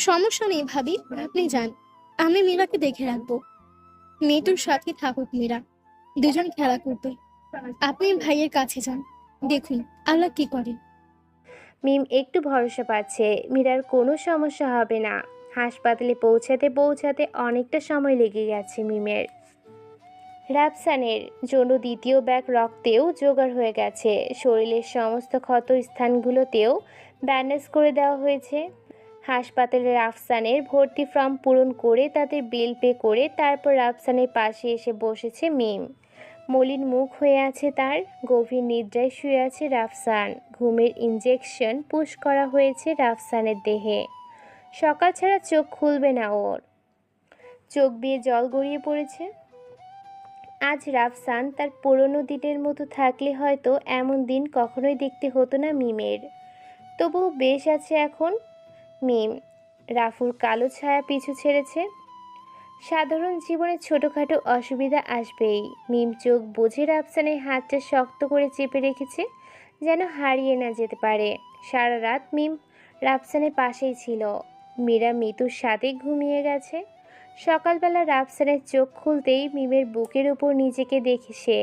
সমস্যা নেই ভাবি, আপনি যান। আমি মীরাকে দেখে রাখবো। মেয়েটার সাথে থাকুক মীরা, দুজন খেলা করবে। আপনি ভাইয়ের কাছে যান, দেখুন আল্লাহ কি করে। মিম একটু ভরসা পাচ্ছে মীরার কোনো সমস্যা হবে না। হাসপাতালে পৌঁছাতে পৌঁছাতে অনেকটা সময় লেগে গেছে মিমের। রাফসানের জন্য দ্বিতীয় ব্যাগ রক্তেও জোগাড় হয়ে গেছে। শরীরের সমস্ত ক্ষত স্থানগুলোতেও ব্যান্ডেজ করে দেওয়া হয়েছে। হাসপাতালে রাফসানের ভর্তি ফর্ম পূরণ করে তাদের বিল পে করে তারপর রাফসানের পাশে এসে বসেছে মিম। মলিন মুখ হয়ে আছে তার। গভীর নিদ্রায় শুয়ে আছে রাফসান। ঘুমের ইঞ্জেকশন পুশ করা হয়েছে রাফসানের দেহে। সকাল ছাড়া চোখ খুলবে না ওর। চোখ বেয়ে জল গড়িয়ে পড়েছে। আজ রাফসান তার পুরনো দিনের মতো থাকলে হয়তো এমন দিন কখনোই দেখতে হতো না মিমের। তবুও বেশ আছে এখন মিম। রাফুর কালো ছায়া পিছু ছেড়েছে। সাধারণ জীবনে ছোটোখাটো অসুবিধা আসবেই। মিম চোখ বুজে রাফসানের হাতটা শক্ত করে চেপে রেখেছে, যেন হারিয়ে না যেতে পারে। সারা রাত মিম রাফসানের পাশেই ছিল। মীরা মৃত্যুর সাথে ঘুমিয়ে গেছে। সকালবেলা রাফসানের চোখ খুলতেই মিমের বুকের উপর নিজেকে দেখে সে।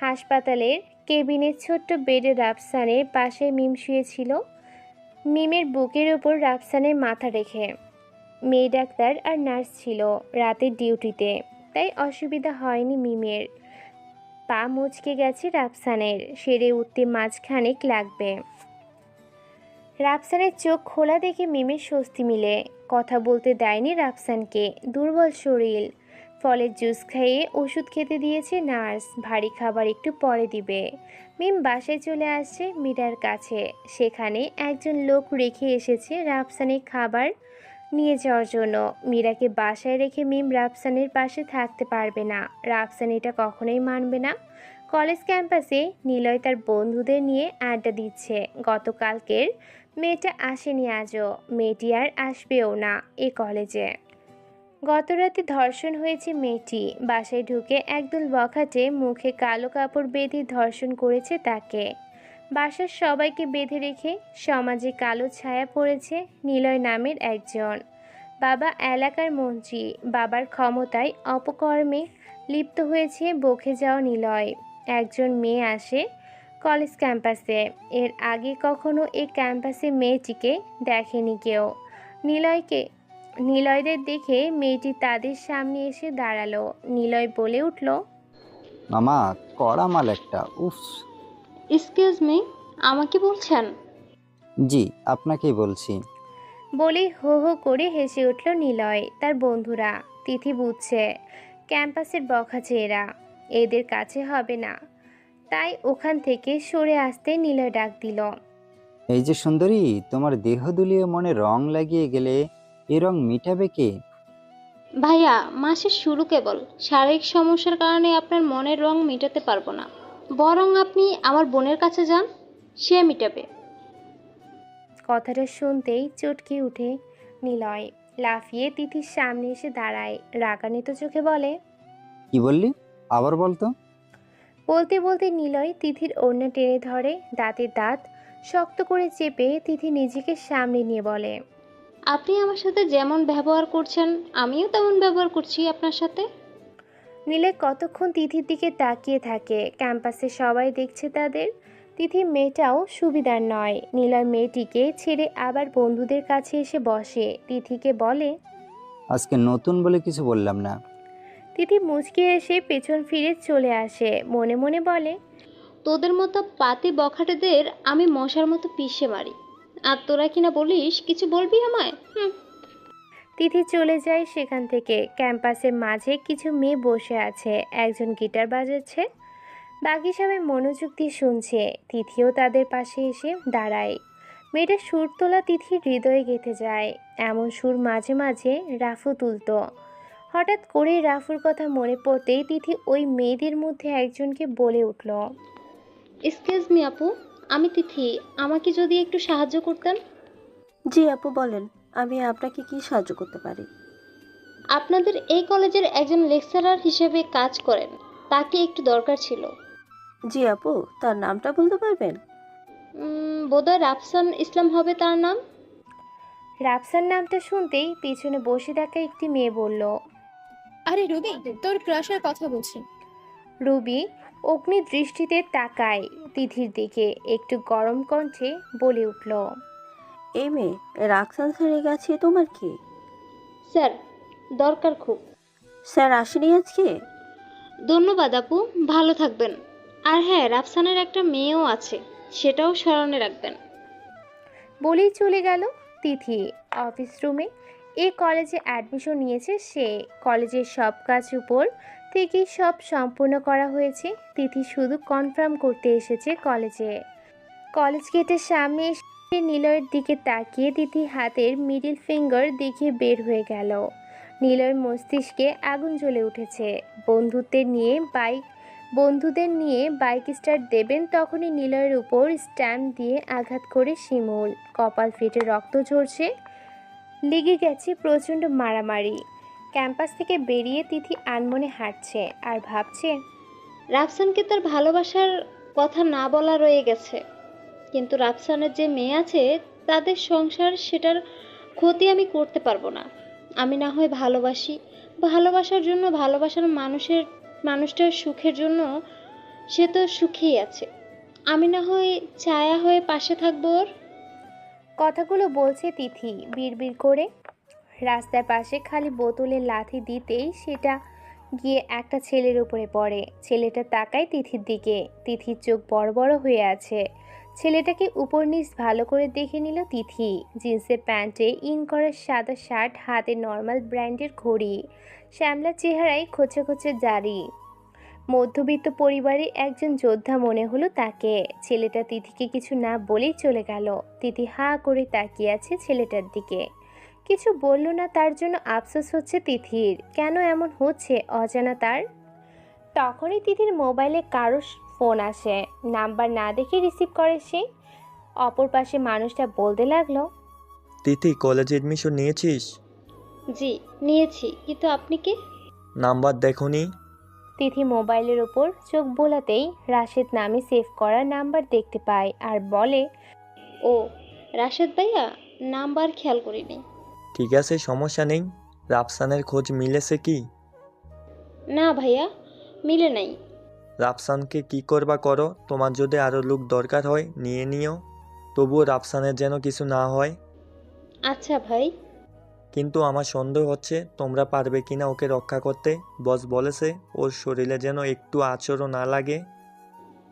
হাসপাতালের কেবিনের ছোট্ট বেডে রাফসানের পাশে মিম শুয়েছিল, মিমের বুকের উপর রাফসানের মাথা রেখে। মেয়ে ডাক্তার আর নার্স ছিল রাতের ডিউটিতে, তাই অসুবিধা হয়নি মিমের। পা মুচকে গেছে রাফসানের, সেরে উঠতে মাঝখানেক লাগবে। রাফসানের চোখ খোলা দেখে মিমের স্বস্তি মিলে। কথা বলতে দেয়নি রাফসানকে, দুর্বল শরীর। ফলের জুস খাইয়ে ওষুধ খেতে দিয়েছে নার্স, ভারী খাবার একটু পরে দিবে। মিম বাসায় চলে আসছে মীরার কাছে। সেখানে একজন লোক রেখে এসেছে রাফসানের খাবার নিয়ে যাওয়ার জন্য। মীরাকে বাসায় রেখে মিম রাফসানের পাশে থাকতে পারবে না। রাফসান এটা কখনোই মানবে না। কলেজ ক্যাম্পাসে নিলয় তার বন্ধুদের নিয়ে আড্ডা দিচ্ছে। গতকালকের মেয়েটা আসেনি আজও, মেয়েটি আর আসবেও না এ কলেজে। গতরাতে ধর্ষণ হয়েছে মেয়েটি। বাসায় ঢুকে একদল বখাটে মুখে কালো কাপড় বেঁধে ধর্ষণ করেছে তাকে। বাসার সবাইকে বেঁধে রেখে সমাজে কালো ছায়া পড়েছে নিলয় নামের একজন। বাবা এলাকার মন্ত্রী, বাবার ক্ষমতায় অপকর্মে লিপ্ত হয়েছে বকে যাওয়া নিলয়। একজন মেয়ে আসে কলেজ ক্যাম্পাসে। এর আগে কখনো এই ক্যাম্পাসে মেয়েটিকে দেখেনি কেউ। নিলয়দের দেখে মেয়েটি তাদের সামনে এসে দাঁড়ালো। নিলয় বলে উঠল, মামা, কড়া মাল একটা, উফ। এক্সকিউজ মি, আমাকে বলছেন? জি, আপনাকেই বলছি। বলেই হো হো করে হেসে উঠল নিলয়। তার বন্ধুরা তিথি বুঝছে ক্যাম্পাসের বখাচে এরা, এদের কাছে হবে না, তাই ওখান থেকে সরে আসতে নিলয় ডাক দিল। এই যে সুন্দরী, তোমার দেহ দুলিয়ে মনে রং লাগিয়ে গেলে এ রং মিটাবে কে? ভাইয়া, মাসের শুরু কেবল। শারীরিক সমস্যার কারণে আপনার মনের রং মেটাতে পারবো না। বরং আপনি আমার বোনের কাছে যান, সে মিটাবে। কথাটা শুনতেই চটকে উঠে নিলয়। লাফিয়ে তিথির সামনে এসে দাঁড়ায়। রাগান্বিত চোখে বলে, কি বললি? আবার বলতো। বলতে বলতে নিলয় তিথির ওড়না টেনে ধরে, দাঁতের দাঁত শক্ত করে চেপে তিথি নিজেকে সামনে নিয়ে বলে, আপনি আমার সাথে যেমন ব্যবহার করছেন, আমিও তেমন ব্যবহার করছি আপনার সাথে। নিলয় কতক্ষণ তিথির দিকে তাকিয়ে থাকে। ক্যাম্পাসে সবাই দেখছে তাদের। তিথি মেয়েটাও সুবিধার নয়। নিলয় মেয়েটিকে ছেড়ে আবার বন্ধুদের কাছে এসে বসে। তিথিকে বলে, আজকে নতুন বলে কিছু বললাম না। তিথি মুচকি এসে পেছন ফিরে চলে আসে। মনে মনে বলে, তোদের মতো পাতি বখাটেদের আমি মশার মতো পিষে মারি, আর তোরা কিনা বলিস কিছু বলবি আমায়? হুম। তিথি চলে যায় সেখান থেকে। ক্যাম্পাসের মাঝে কিছু মেয়ে বসে আছে, একজন গিটার বাজাচ্ছে, বাকি সবাই মনোযোগ দিয়ে শুনছে। তিথিও তাদের পাশে এসে দাঁড়ায়। মেয়েটার সুর তোলা তিথির হৃদয়ে গেঁথে যায়। এমন সুর মাঝে মাঝে রাফু তুলতো। হঠাৎ করে রাফুর কথা মনে পড়তেই তিথি ওই মেয়েদের মধ্যে একজনকে বলে উঠল, এক্সকিউজ মি আপু, আমি তিথি, আমাকে যদি একটু সাহায্য করতেন। জি আপু বলেন, আমি আপনাকে কি সাহায্য করতে পারি? আপনাদের এই কলেজের একজন লেকচারার হিসেবে কাজ করেন, তাকে একটু দরকার ছিল। জি আপু, তার নামটা বলতে পারবেন? বোধহয় রাফসান ইসলাম হবে তার নাম। রাফসান নামটা শুনতেই পিছনে বসে থাকা একটি মেয়ে বলল। আরে রুবি, তোর ক্রাশের কথা বলছি। রুবি অগ্নি দৃষ্টিতে তাকায় তিথির দিকে, একটু গরম কণ্ঠে বলে উঠল। এই মেয়ে, রাক্সান স্যারের কাছে তোমার কি? স্যার, দরকার খুব। স্যার আসেনি আজকে? ধন্যবাদ আপু, ভালো থাকবেন। আর হ্যাঁ, রাফসানের একটা মেয়েও আছে, সেটাও স্মরণে রাখবেন। বলেই চলে গেল তিথি অফিস রুমে। এই কলেজে অ্যাডমিশন নিয়েছে সে। কলেজের সব কাজ উপর থেকেই সব সম্পূর্ণ করা হয়েছে। তিথি শুধু কনফার্ম করতে এসেছে কলেজে। কলেজ গেটের সামনে এসে নিলয়ের দিকে তাকিয়ে তিথি হাতের মিডল ফিঙ্গার দেখিয়ে বের হয়ে গেল। নিলয়ের মস্তিষ্কে আগুন জ্বলে উঠেছে। বন্ধুদের নিয়ে বাইক স্টার্ট দেবেন, তখনই নিলয়ের উপর স্ট্যাম্প দিয়ে আঘাত করে শিমুল। কপাল ফেটে রক্ত ঝরছে। লেগে গেছে প্রচণ্ড মারামারি। ক্যাম্পাস থেকে বেরিয়ে তিথি আনমনে হাঁটছে আর ভাবছে, রাফসানকে তার ভালোবাসার কথা না বলা রয়ে গেছে, কিন্তু রাফসানের যে মেয়ে আছে তাদের সংসার, সেটার ক্ষতি আমি করতে পারবো না। আমি না হয় ভালোবাসি, ভালোবাসার জন্য, ভালোবাসার মানুষটার সুখের জন্য সে তো সুখেই আছে। আমি না হয় ছায়া হয়ে পাশে থাকবো ওর। কথাগুলো বলছে তিথি বিড়বিড় করে। রাস্তার পাশে খালি বোতলের লাথি দিতেই সেটা গিয়ে একটা ছেলের উপরে পড়ে। ছেলেটা তাকায় তিথির দিকে। তিথির চোখ বড় বড় হয়ে আছে। ছেলেটাকে উপর নিচ ভালো করে দেখে নিল তিথি। জিন্সের প্যান্টে ইন করা সাদা শার্ট, হাতে নর্মাল ব্র্যান্ডের ঘড়ি, শ্যামলা চেহারায় খোঁচা খোঁচা দাড়ি। মধ্যবিত্ত পরিবারের একজন যোদ্ধা মনে হলো তাকে। ছেলেটা তিথিকে কিছু না বলেই চলে গেল। তিথি হাঁ করে তাকিয়ে আছে ছেলেটার দিকে। কিছু বলল না, তার জন্য আফসোস হচ্ছে তিথির। কেন এমন হচ্ছে অজানা তার। তখনই তিথির মোবাইলে কারো ফোন আসে। নাম্বার না দেখে রিসিভ করে সে। অপর পাশে মানুষটা বলতে লাগলো, তিথি, কলেজে এডমিশন নিয়েছিস? জি, নিয়েছি, কিন্তু আপনি কে? নাম্বার দেখোনি? তিথি মোবাইলের ওপর চোখ বোলাতেই রাশেদ নামে সেভ করা নাম্বার দেখতে পায় আর বলে, ও, রাশেদ ভাইয়া, নাম্বার খেয়াল করিনি। ঠিক আছে, সমস্যা নেই। রাফসানের খোঁজ মিলেছে কি? না ভাইয়া, মিলে নাই। রাফসানকে কি করবা করো, তোমার যদি আরও লোক দরকার হয় নিয়ে নিও, তবুও রাফসানের যেন কিছু না হয়। আচ্ছা ভাই। কিন্তু আমার সন্দেহ হচ্ছে তোমরা পারবে কিনা ওকে রক্ষা করতে। বস বলেছে ওর শরীরে যেন একটু আঁচড়ও না লাগে।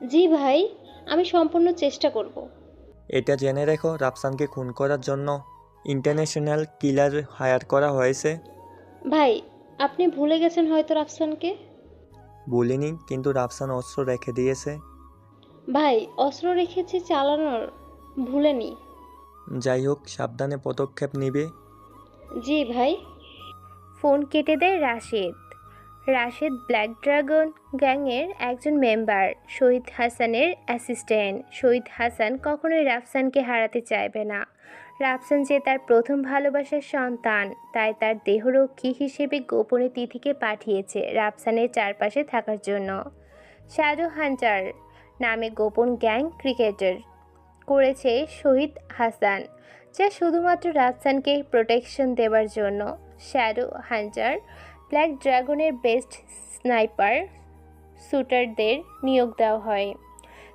জি ভাই, আমি সম্পূর্ণ চেষ্টা করব। এটা জেনে রেখো, রাফসানকে খুন করার জন্য ইন্টারন্যাশনাল কিলার হায়ার করা হয়েছে। ভাই, আপনি ভুলে গেছেন হয়তো রাফসানকে। বলিনি, কিন্তু রাফসান অস্ত্র রেখে দিয়েছে। ভাই, অস্ত্র রেখেছি চালানোর, ভুলেনি। যাই হোক, সাবধানে পদক্ষেপ নিবে। জি ভাই। ফোন কেটে দেয় রাশেদ। রাশেদ ব্ল্যাক ড্রাগন গ্যাংয়ের একজন মেম্বার, শহীদ হাসানের অ্যাসিস্ট্যান্ট। শহীদ হাসান কখনোই রাফসানকে হারাতে চাইবে না। রাফসান যে তার প্রথম ভালোবাসার সন্তান, তাই তার দেহরক্ষী হিসেবে গোপনে তিথিকে পাঠিয়েছে রাফসানের চারপাশে থাকার জন্য। শ্যাডো হান্টার নামে গোপন গ্যাং ক্রিকেটার করেছে শহীদ হাসান, যা শুধুমাত্র রাফসানকে প্রোটেকশন দেওয়ার জন্য। শ্যাডো হান্টার ব্ল্যাক ড্রাগনের বেস্ট স্নাইপার শুটারদের নিয়োগ দেওয়া হয়।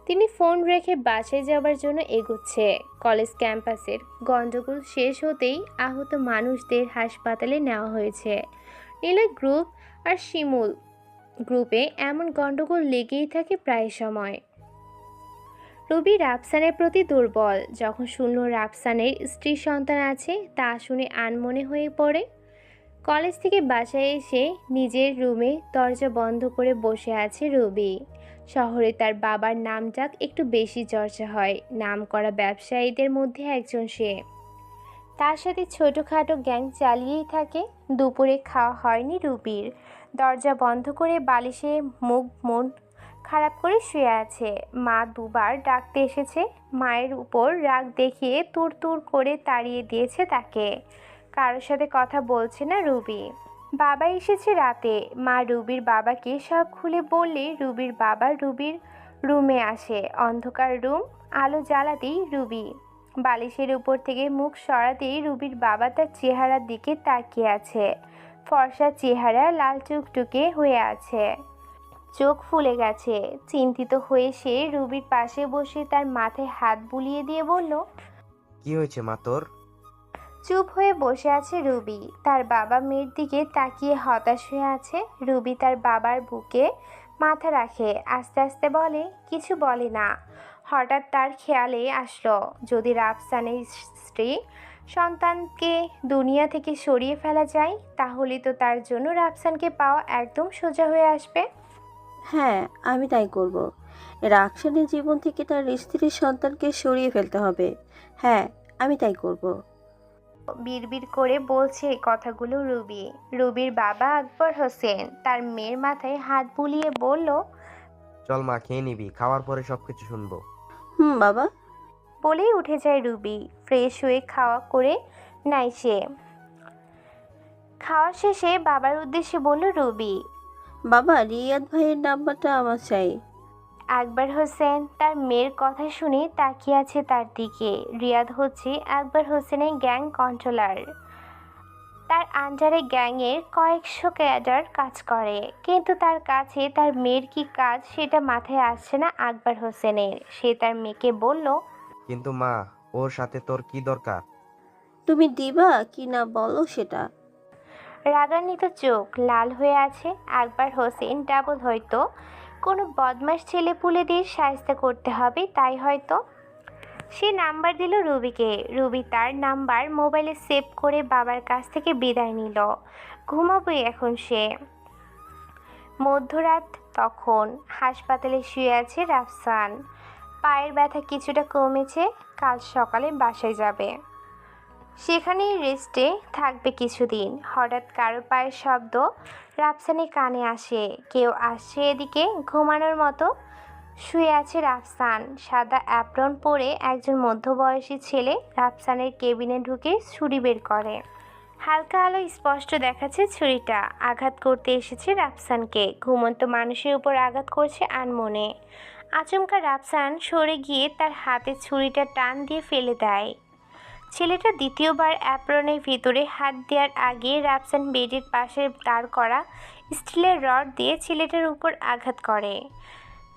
তিনি ফোন রেখে বাসায় যাওয়ার জন্য এগোচ্ছে। কলেজ ক্যাম্পাসের গণ্ডগোল শেষ হতেই আহত মানুষদের হাসপাতালে নেওয়া হয়েছে। নীলয় গ্রুপ আর শিমুল গ্রুপে এমন গণ্ডগোল লেগেই থাকে প্রায় সময়। রবি রাফসানের প্রতি দুর্বল। যখন শুনল রাফসানের স্ত্রী সন্তান আছে, তা শুনে আনমনে হয়ে পড়ে। কলেজ থেকে বাসায় এসে নিজের রুমে দরজা বন্ধ করে বসে আছে রবি। শহরে তার বাবার নামডাক একটু বেশি চর্চা হয়। নামকরা ব্যবসায়ীদের মধ্যে একজন সে। তার সাথে ছোটোখাটো গ্যাং চালিয়েই থাকে। দুপুরে খাওয়া হয়নি রুবির। দরজা বন্ধ করে বালিশে মুখ মন খারাপ করে শুয়ে আছে। মা দুবার ডাকতে এসেছে। মায়ের উপর রাগ দেখিয়ে তুর তুর করে তাড়িয়ে দিয়েছে তাকে। কারোর সাথে কথা বলছে না রুবি। বাবা এসেছে রাতে। মা রুবির বাবাকে সব খুলে বললে রুবির বাবা রুবির রুমে আসে। অন্ধকার রুম, আলো জ্বালাতেই রুবি বালিশের উপর থেকে মুখ সরাতেই রুবির বাবা তার চেহারার দিকে তাকিয়ে আছে। ফর্সা চেহারা, লাল টুকটুকে হয়ে আছে, চোখ ফুলে গেছে। চিন্তিত হয়ে সে রুবির পাশে বসে তার মাথায় হাত বুলিয়ে দিয়ে বলল, কি হয়েছে মা তোর? চুপ হয়ে বসে আছে রুবি। তার বাবা মেয়ের দিকে তাকিয়ে হতাশ হয়ে আছে। রুবি তার বাবার বুকে মাথা রাখে, আস্তে আস্তে বলে, কিছু বলে না। হঠাৎ তার খেয়ালে আসলো, যদি রাফসানের স্ত্রী সন্তানকে দুনিয়া থেকে সরিয়ে ফেলা যায়, তাহলে তো তার জন্য রাফসানকে পাওয়া একদম সোজা হয়ে আসবে। হ্যাঁ, আমি তাই করব। রাকসানের জীবন থেকে তার স্ত্রীর সন্তানকে সরিয়ে ফেলতে হবে। হ্যাঁ, আমি তাই করব। বিড়বিড় করে বলছে এই কথাগুলো রুবি। রুবির বাবা আকবর হোসেন তার মেয়ের মাথায় হাত বুলিয়ে বলল, চল মা, খেয়ে নিবি, খাওয়ার পরে সবকিছু শুনবো। বাবা। বলেই উঠে যায় রুবি। ফ্রেশ হয়ে খাওয়া করে নাই সে। খাওয়া শেষে বাবার উদ্দেশ্যে বলল রুবি। বাবা, রিয়াদ ভাইয়ের নাম্বারটা আমার চাই। আকবর হোসেন তার মেয়ের কথা শুনে তাকিয়ে আছে তার দিকে। রিয়াদ হচ্ছে আকবর হোসেনের গ্যাং কন্ট্রোলার। তার আন্ডারে গ্যাংয়ের কয়েকশো ক্যাডার কাজ করে, কিন্তু তার কাছে তার মেয়ের কি কাজ সেটা মাথায় আসছে না আকবর হোসেনের। সে তার মেয়েকে বলল, কিন্তু মা, ওর সাথে তোর কি দরকার? তুমি দিবা কি না বলো সেটা। রাগান্বিত চোখ লাল হয়ে আছে আকবর হোসেন। ডাবল হয়তো কোনো বদমাশ ছেলে পুলে দিয়ে সাহায্য করতে হবে, তাই হয়তো। সে নাম্বার দিল রুবিকে। রুবি তার নাম্বার মোবাইলে সেভ করে বাবার কাছ থেকে বিদায় নিল। ঘুমাবে এখন সে। মধ্যরাত তখন। হাসপাতালে শুয়ে আছে রাফসান। পায়ের ব্যথা কিছুটা কমেছে, কাল সকালে বাসায় যাবে। সেখানেই রেস্টে থাকবে কিছুদিন। হঠাৎ কারো পায়ের শব্দ রাফসানের কানে আসে। কেউ আসছে এদিকে। ঘুমানোর মতো শুয়ে আছে রাফসান। সাদা অ্যাপ্রন পরে একজন মধ্যবয়সী ছেলে রাফসানের কেবিনে ঢুকে ছুরি বের করে। হালকা আলো স্পষ্ট দেখাচ্ছে ছুরিটা। আঘাত করতে এসেছে রাফসানকে। ঘুমন্ত মানুষের উপর আঘাত করছে আনমনে। আচমকা রাফসান সরে গিয়ে তার হাতে ছুরিটা টান দিয়ে ফেলে দেয়। ছেলেটা দ্বিতীয়বার অ্যাপ্রনের ভিতরে হাত দেওয়ার আগে রাফসান বেডের পাশে দাঁড় করা স্টিলের রড দিয়ে ছেলেটার উপর আঘাত করে।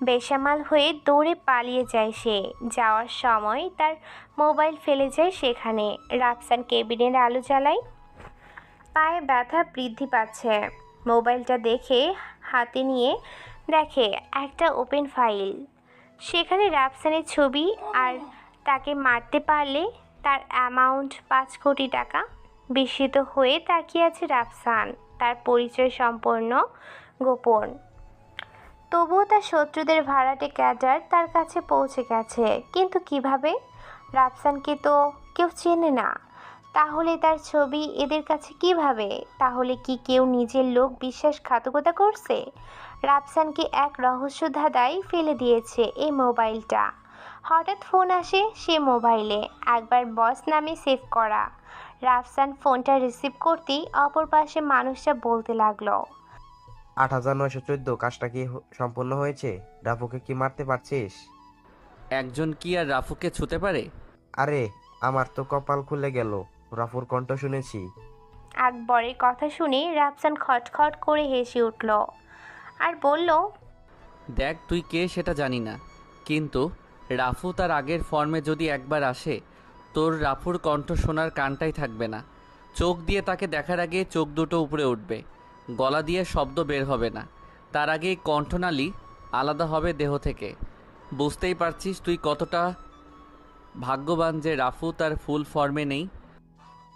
বেসামাল হয়ে দৌড়ে পালিয়ে যায় সে। যাওয়ার সময় তার মোবাইল ফেলে যায় সেখানে। রাফসান কেবিনের আলো জ্বালায়। পায়ে ব্যথা বৃদ্ধি পাচ্ছে। মোবাইলটা দেখে হাতে নিয়ে দেখে একটা ওপেন ফাইল। সেখানে রাফসানের ছবি, আর তাকে মারতে পারলে তার অ্যামাউন্ট 5 কোটি টাকা। বিস্মিত হয়ে তাকিয়ে আছে রাফসান। তার পরিচয় সম্পূর্ণ গোপন, তবুও তার শত্রুদের ভাড়াটে ক্যাডার তার কাছে পৌঁছে গেছে। কিন্তু কিভাবে? রাফসানকে তো কেউ চেনে না, তাহলে তার ছবি এদের কাছে কিভাবে? তাহলে কি কেউ নিজের লোক বিশ্বাসঘাতকতা করছে? রাফসানকে এক রহস্য ধাঁধায় ফেলে দিয়েছে এই মোবাইলটা। হঠাৎ ফোন আসে সে মোবাইলে, একবার বস নামে সেভ করা। রাফসান ফোনটা রিসিভ করতেই অপর পাশে মানুষটা বলতে লাগলো, 8914, কাজটা কি সম্পূর্ণ হয়েছে? রাফুকে কি মারতে পারছিস? একজন কি আর রাফুকে ছুতে পারে? আরে, আমার তো কপাল খুলে গেল, রাফুর কণ্ঠ শুনেছি। আকবরের কথা শুনে রাফসান খটখট করে হেসে উঠল আর বলল, দেখ, তুই কে সেটা জানি না, কিন্তু রাফু তার আগের ফর্মে যদি একবার আসে, তোর রাফুর কণ্ঠ শোনার কানটাই থাকবে না। চোখ দিয়ে তাকে দেখার আগে চোখ দুটো উপরে উঠবে, গলা দিয়ে শব্দ বের হবে না, তার আগেই কণ্ঠনালী আলাদা হবে দেহ থেকে। বুঝতেই পারছিস তুই কতটা ভাগ্যবান যে রাফু তার ফুল ফর্মে নেই।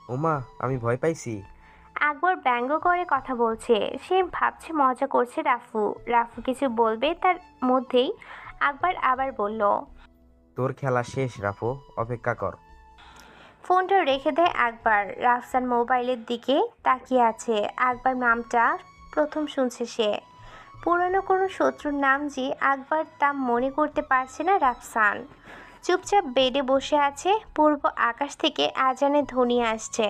ওমা, আমি ভয় পাইছি। আকবর ব্যঙ্গ করে কথা বলছে। সে ভাবছে মজা করছে রাফু। রাফু কিছু বলবে তার মধ্যেই আকবর আবার বলল, তোর খেলা শেষ রাফু, অপেক্ষা কর। ফোনটা রেখে দেয় আকবর। রাফসান মোবাইলের দিকে তাকিয়ে আছে। আকবর নামটা প্রথম শুনছে সে। পুরনো কোনো শত্রুর নাম যে আকবর তা মনে করতে পারছে না রাফসান। চুপচাপ বেডে বসে আছে। পূর্ব আকাশ থেকে আজানের ধ্বনি আসছে।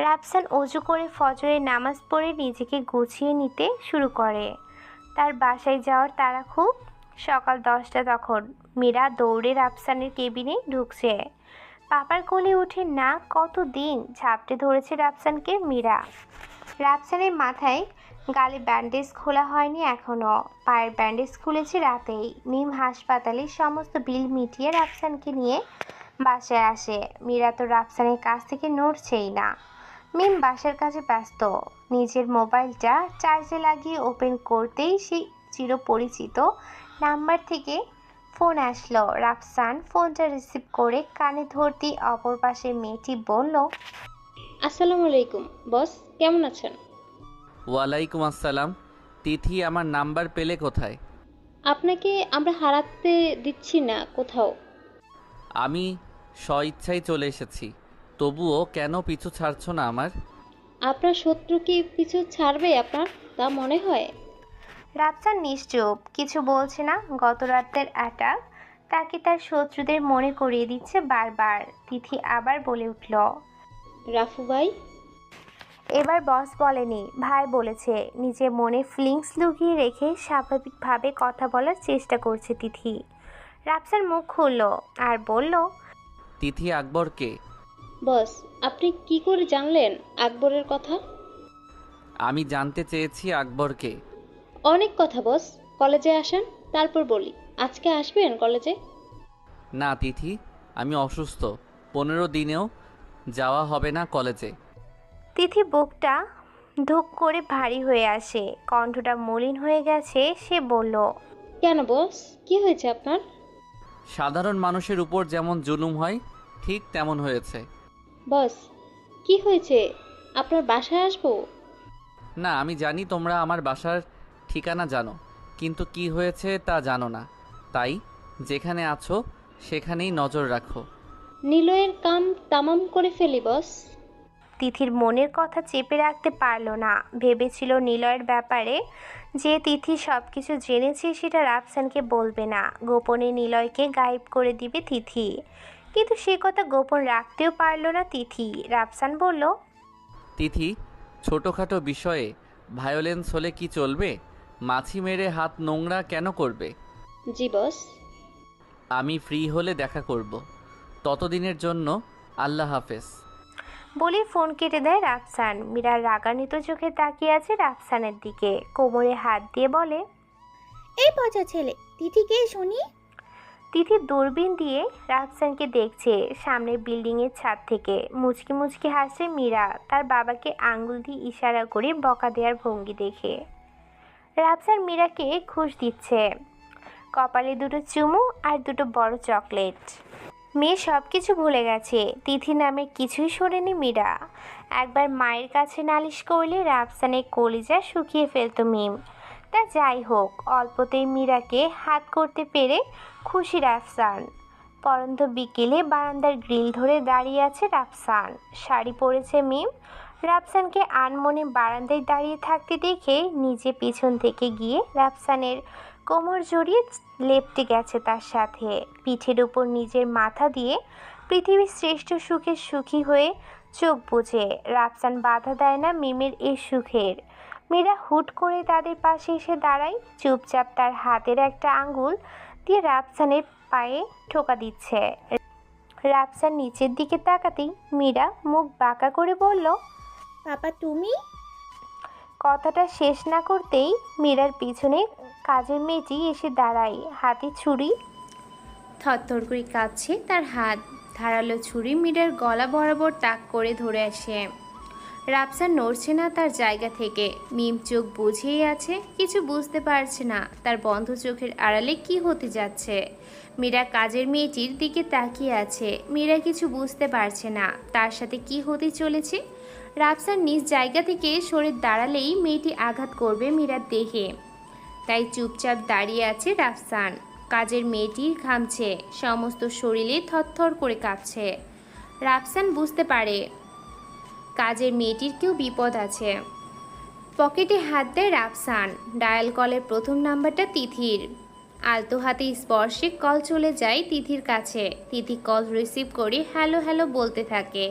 রাফসান অজু করে ফজরের নামাজ পড়ে নিজেকে গুছিয়ে নিতে শুরু করে। তার বাসায় যাওয়ার তাড়া খুব। সকাল 10টা তখন। মীরা দৌড়ে রাফসানের কেবিনে ঢুকছে। পাপার কোলে উঠে না কতদিন ঝাপটে ধরেছে রাফসানকে মীরা। রাফসানের মাথায় গালে ব্যান্ডেজ খোলা হয়নি এখনো, পায়ের ব্যান্ডেজ খুলেছে রাতেই। মিম হাসপাতালে সমস্ত বিল মিটিয়ে রাফসানকে নিয়ে বাসায় আসে। মীরা তো রাফসানের কাছ থেকে নড়ছেই না। মিম বাসার কাজে ব্যস্ত। নিজের মোবাইলটা চার্জে লাগিয়ে ওপেন করতেই সেই চিরপরিচিত নাম্বার থেকে ফোন আসলো। রাফসান ফোনটা রিসিভ করে কানে ধরতেই অপর পাশে মেয়েটি বলল, আসসালামু আলাইকুম বস, কেমন আছেন? ওয়ালাইকুম আসসালাম। তিথি আমার নাম্বার পেলে কোথায়? আপনাকে আমরা হারাতে দিচ্ছি না কোথাও। আমি স্বইচ্ছায় চলে এসেছি, তবুও কেন পিছু ছাড়ছো না আমার? আপনার শত্রু কি পিছু ছাড়বে আপনার, তা মনে হয়? রাফসান নিশ্চুপ, কিছু বলছে না। গত রাতের অ্যাটাক তাকে তার শত্রুদের মনে করিয়ে দিচ্ছে বারবার। তিথি আবার বলে উঠল, রাফু ভাই? এবার বস বলেনি, ভাই বলেছে। নিজে মনে ফিলিংস লুকিয়ে রেখে স্বাভাবিকভাবে কথা বলার চেষ্টা করছে তিথি। রাফসান মুখ খুলল আর বলল, তিথি আকবরকে? বস, আপনি কি করে জানলেন আকবরের কথা? আমি জানতে চেয়েছি আকবরকে। অনেক কথা বস, কলেজে আসেন তারপর বলি। আজকে আসবেন কলেজে? না তিথি, আমি অসুস্থ, 15 দিনেও যাওয়া হবে না কলেজে। তিথি বুকটা ধুক করে ভারী হয়ে আসে, কণ্ঠটা মলিন হয়ে গেছে। সে বলল, কেন বস, কি হয়েছে আপনার? সাধারণ মানুষের উপর যেমন জুলুম হয় ঠিক তেমন হয়েছে। বস, কি হয়েছে? আপনার বাসায় আসবো? না, আমি জানি তোমরা আমার বাসার ঠিকানা জানো, কিন্তু কি হয়েছে তা জানো না। তাই যেখানে আছো সেখানেই নজর রাখো। নিলয়ের কাম তামাম করে ফেলি বস। তিথির মনের কথা চেপে রাখতে পারল না। ভেবেছিল নিলয়ের ব্যাপারে যে তিথি সব কিছু জেনেছে সেটা রাফসানকে বলবে না, গোপনে নিলয়কে গায়েব করে দিবে তিথি। কিন্তু সে কথা গোপন রাখতেও পারল না তিথি। রাফসান বলল, তিথি, ছোটোখাটো বিষয়ে ভায়োলেন্স হলে কি চলবে? মাছি মেরে হাত নোংরা কেন করবে? জি বস। আমি ফ্রি হলে দেখা করব, ততদিনের জন্য আল্লাহ হাফেজ। বলে ফোন কেটে দেয় রাফসান। মীরা রাগান্বিত চোখে তাকিয়ে আছে রাফসানের দিকে, কোমরে হাত দিয়ে বলে, এই পচা ছেলে, তিথিকে শুনি। তিথি দূরবীন দিয়ে রাফসানকে দেখছে সামনের বিল্ডিংয়ের ছাদ থেকে। মুচকি মুচকি হাসছে মীরা, তার বাবাকে আঙ্গুল দিয়ে ইশারা করে বকা দেওয়ার ভঙ্গি দেখে। রাফসান মীরাকে ঘুষ দিচ্ছে, কপালে দুটো চুমু আর দুটো বড় চকলেট। মেয়ে সব কিছু ভুলে গেছে, তিথি নামে কিছুই শোনেনি মীরা। একবার মায়ের কাছে নালিশ করলে রাফসানের কলিজা শুকিয়ে ফেলতো মিম। তা যাই হোক, অল্পতেই মীরাকে হাত করতে পেরে খুশি রাফসান। পরন্ত বিকেলে বারান্দার গ্রিল ধরে দাঁড়িয়ে আছে রাফসান। শাড়ি পরেছে মিম। রাফসানকে আনমনে বারান্দায় দাঁড়িয়ে থাকতে দেখে নিজে পিছন থেকে গিয়ে রাফসানের কোমর জড়িয়ে লেপ্টে গেছে তার সাথে। পিঠের উপর নিজের মাথা দিয়ে পৃথিবীর শ্রেষ্ঠ সুখে সুখী হয়ে চোখ বুজে। রাফসান বাধা দেয় না মিমের এই সুখের। মীরা হুট করে তাদের পাশে এসে দাঁড়ায়, চুপচাপ তার হাতের একটা আঙ্গুল দিয়ে রাফসানের পায়ে ঠোকা দিচ্ছে। রাফসান নিচের দিকে তাকাতেই মীরা মুখ বাঁকা করে বলল, পাপা তুমি? কথাটা শেষ না করতেই মীরার পিছনে কাজের মেয়েটি এসে দাঁড়ায়, হাতে ছুরি। থরথর করে কাঁপছে তার হাত। ধারালো ছুরি মীরার গলা বরাবর তাক করে ধরে আসে। রাফসান নড়ছে না তার জায়গা থেকে। মিম চোখ বুঝেই আছে, কিছু বুঝতে পারছে না তার বন্ধ চোখের আড়ালে কি হতে যাচ্ছে। মীরা কাজের মেয়েটির দিকে তাকিয়ে আছে। মীরা কিছু বুঝতে পারছে না তার সাথে কি হতে চলেছে। রাফসান নিজ জায়গা থেকে সরে দাঁড়ালেই মেয়েটি আঘাত করবে মীরার দেহে, তাই চুপচাপ দাঁড়িয়ে আছে রাফসান। কাজের মেয়েটি ঘামছে, সমস্ত শরীরে থরথর করে কাঁপছে। রাফসান বুঝতে পারে কাজের মেয়েটির কেউ বিপদ আছে। পকেটে হাত দেয় রাফসান। ডায়াল কলের প্রথম নাম্বারটা তিথির। আলতো হাতে স্পর্শে কল চলে যায় তিথির কাছে। তিথি কল রিসিভ করে হ্যালো হ্যালো বলতে থাকে।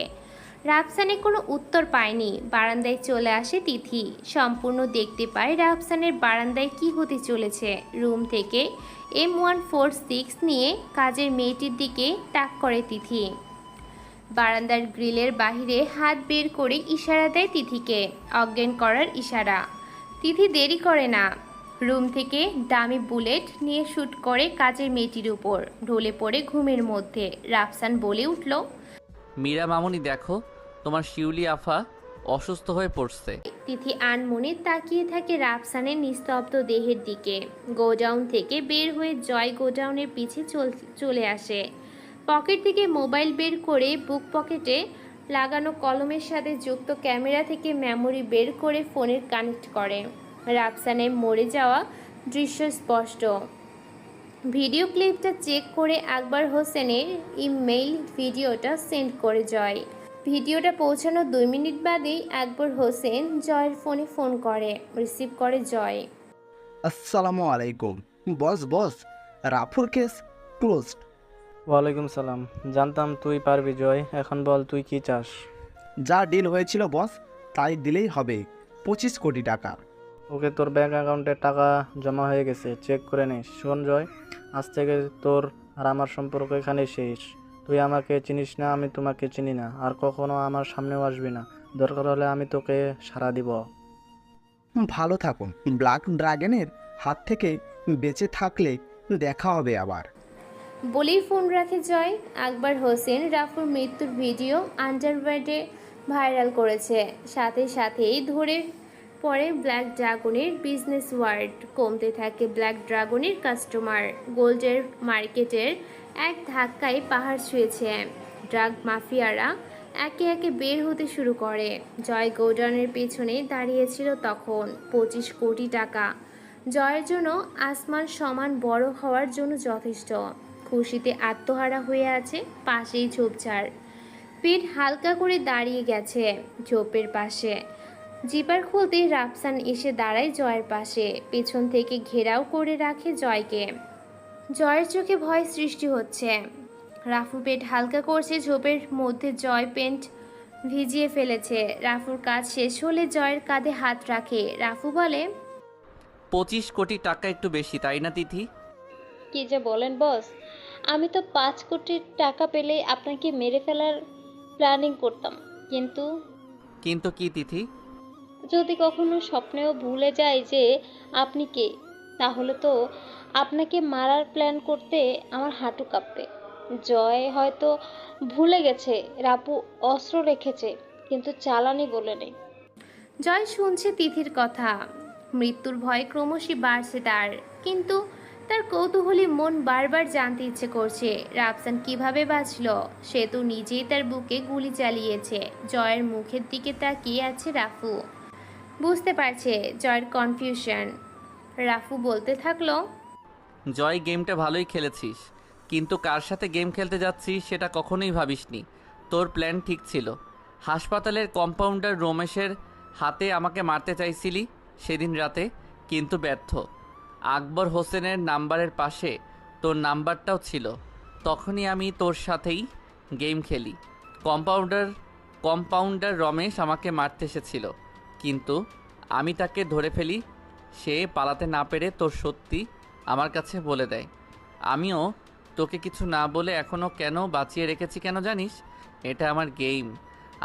রাফসানে কোনো উত্তর পায়নি। বারান্দায় চলে আসে তিথি। সম্পূর্ণ দেখতে পায় রাফসানের বারান্দায় কি হতে চলেছে। রুম থেকে M146 নিয়ে কাজের মেয়েটির দিকে তাক করে তিথি। বারান্দার গ্রিলের বাহিরে হাত বের করে ইশারা দেয় তিথিকে, অজ্ঞান করার ইশারা। তিথি দেরি করে না, রুম থেকে দামি বুলেট নিয়ে শ্যুট করে কাজের মেয়েটির উপর। ঢলে পড়ে ঘুমের মধ্যে। রাফসান বলে উঠল, মীরা মামুনি দেখো, তোমার শিউলি আফা অসুস্থ হয়ে পড়ছে। তিথি আনমনে তাকিয়ে থাকে রাফসানের নিস্তব্ধ দেহের দিকে। গোডাউন থেকে বের হয়ে জয় গোডাউনের পিছে চলে আসে। পকেট থেকে মোবাইল বের করে বুক পকেটে লাগানো কলমের সাথে যুক্ত ক্যামেরা থেকে মেমোরি বের করে ফোনের কানেক্ট করে। রাফসানের মরে যাওয়া দৃশ্য স্পষ্ট। ভিডিও ক্লিপটা চেক করে আকবর হোসেনের ইমেইল ভিডিওটা সেন্ড করে জয়। ভিডিওটা পৌঁছানোর 2 মিনিট বাদেই আকবর হোসেন জয়ের ফোনে ফোন করে। রিসিভ করে জয়। আসসালামু আলাইকুম বস রাফুর কেস ক্লোজড। ওয়ালাইকুম সালাম। জানতাম তুই পারবি জয়। এখন বল তুই কি চাস? যা ডিল হয়েছিল বস তাই দিলেই হবে, 25 কোটি টাকা। ওকে, তোর ব্যাংক অ্যাকাউন্টে টাকা জমা হয়ে গেছে, চেক করে নিস। শোন জয়, আজ থেকে তোর আর আমার সম্পর্ক এখানেই শেষ। তুই আমাকে চিনিস না, আমি তোমাকে চিনি না, আর কখনো আমার সামনেও আসবি না। দরকার হলে আমি তোকে সাড়া দিব। ভালো থাকুন, ব্ল্যাক ড্রাগনের হাত থেকে বেঁচে থাকলে দেখা হবে আবার। বলেই ফোন রাখে জয়। আকবর হোসেন রাফুর মৃত্যুর ভিডিও আন্ডারওয়ার্ল্ডে ভাইরাল করেছে। সাথে সাথেই ধরে পড়ে ব্ল্যাক ড্রাগনের বিজনেস ওয়ার্ড। কমতে থাকে ব্ল্যাক ড্রাগনের কাস্টমার। গোল্ডের মার্কেটের এক ধাক্কায় পাহাড় ছুঁয়েছে। ড্রাগ মাফিয়ারা একে একে বের হতে শুরু করে। জয় গোডাউনের পেছনে দাঁড়িয়েছিল তখন। 25 কোটি টাকা জয়ের জন্য আসমান সমান বড় হওয়ার জন্য যথেষ্ট। খুশিতে আত্মহারা হয়ে আছে। পাশেই ঝোপঝাড়। পিঠ হালকা করে দাঁড়িয়ে গেছে ঝোপের পাশে। জিপার খুলতে রাফসান এসে দাঁড়ায় জয়ের পাশে। পেছন থেকে ঘেরাও করে রাখে জয়কে। জয়ের চোখে ভয় সৃষ্টি হচ্ছে। রাফু পেট হালকা করছে। ঝোপের মধ্যে জয় পেন্ট ভিজিয়ে ফেলেছে। রাফুর কাজ শেষ হলে জয়ের কাঁধে হাত রাখে। রাফু বলে, 25 কোটি টাকা একটু বেশি, তাই না তিথি? কি যে বলেন বস, আমি তো 5 কোটি টাকা পেলে আপনাকে মেরে ফেলার প্ল্যানিং করতাম। কিন্তু কিন্তু কি তিথি? যদি কখনো স্বপ্নেও ভুলে যাই যে আপনি কে, তাহলে তো আপনাকে মারার প্ল্যান করতে আমার হাঁটু কাঁপবে। জয় হয়তো ভুলে গেছে রাপু অস্ত্র রেখেছে, কিন্তু চালানি বলে নেই। জয় শুনছে তিথির কথা। মৃত্যুর ভয় ক্রমশই বাড়ছে তার। কিন্তু তার কৌতূহলী মন বারবার জানতে ইচ্ছে করছে রাফসান কিভাবে বাঁচল। সে তো নিজেই তার বুকে গুলি চালিয়েছে। জয়ের মুখের দিকে তাকিয়ে আছে রাফু। বুঝতে পারছে জয়ের কনফিউশন। রাফু বলতে থাকলো, জয়, গেমটা ভালোই খেলেছিস, কিন্তু কার সাথে গেম খেলতে যাচ্ছিস সেটা কখনোই ভাবিসনি। তোর প্ল্যান ঠিক ছিল। হাসপাতালের কম্পাউন্ডার রমেশের হাতে আমাকে মারতে চাইছিলি সেদিন রাতে, কিন্তু ব্যর্থ। আকবর হোসেনের নাম্বারের পাশে তোর নাম্বারটাও ছিল। তখনই আমি তোর সাথেই গেম খেলি। কম্পাউন্ডার রমেশ আমাকে মারতে এসেছিল, কিন্তু আমি তাকে ধরে ফেলি। সে পালাতে না পেরে তোর সত্যি আমার কাছে বলে দেয়। আমিও তোকে কিছু না বলে এখনও কেন বাঁচিয়ে রেখেছি কেন জানিস? এটা আমার গেম।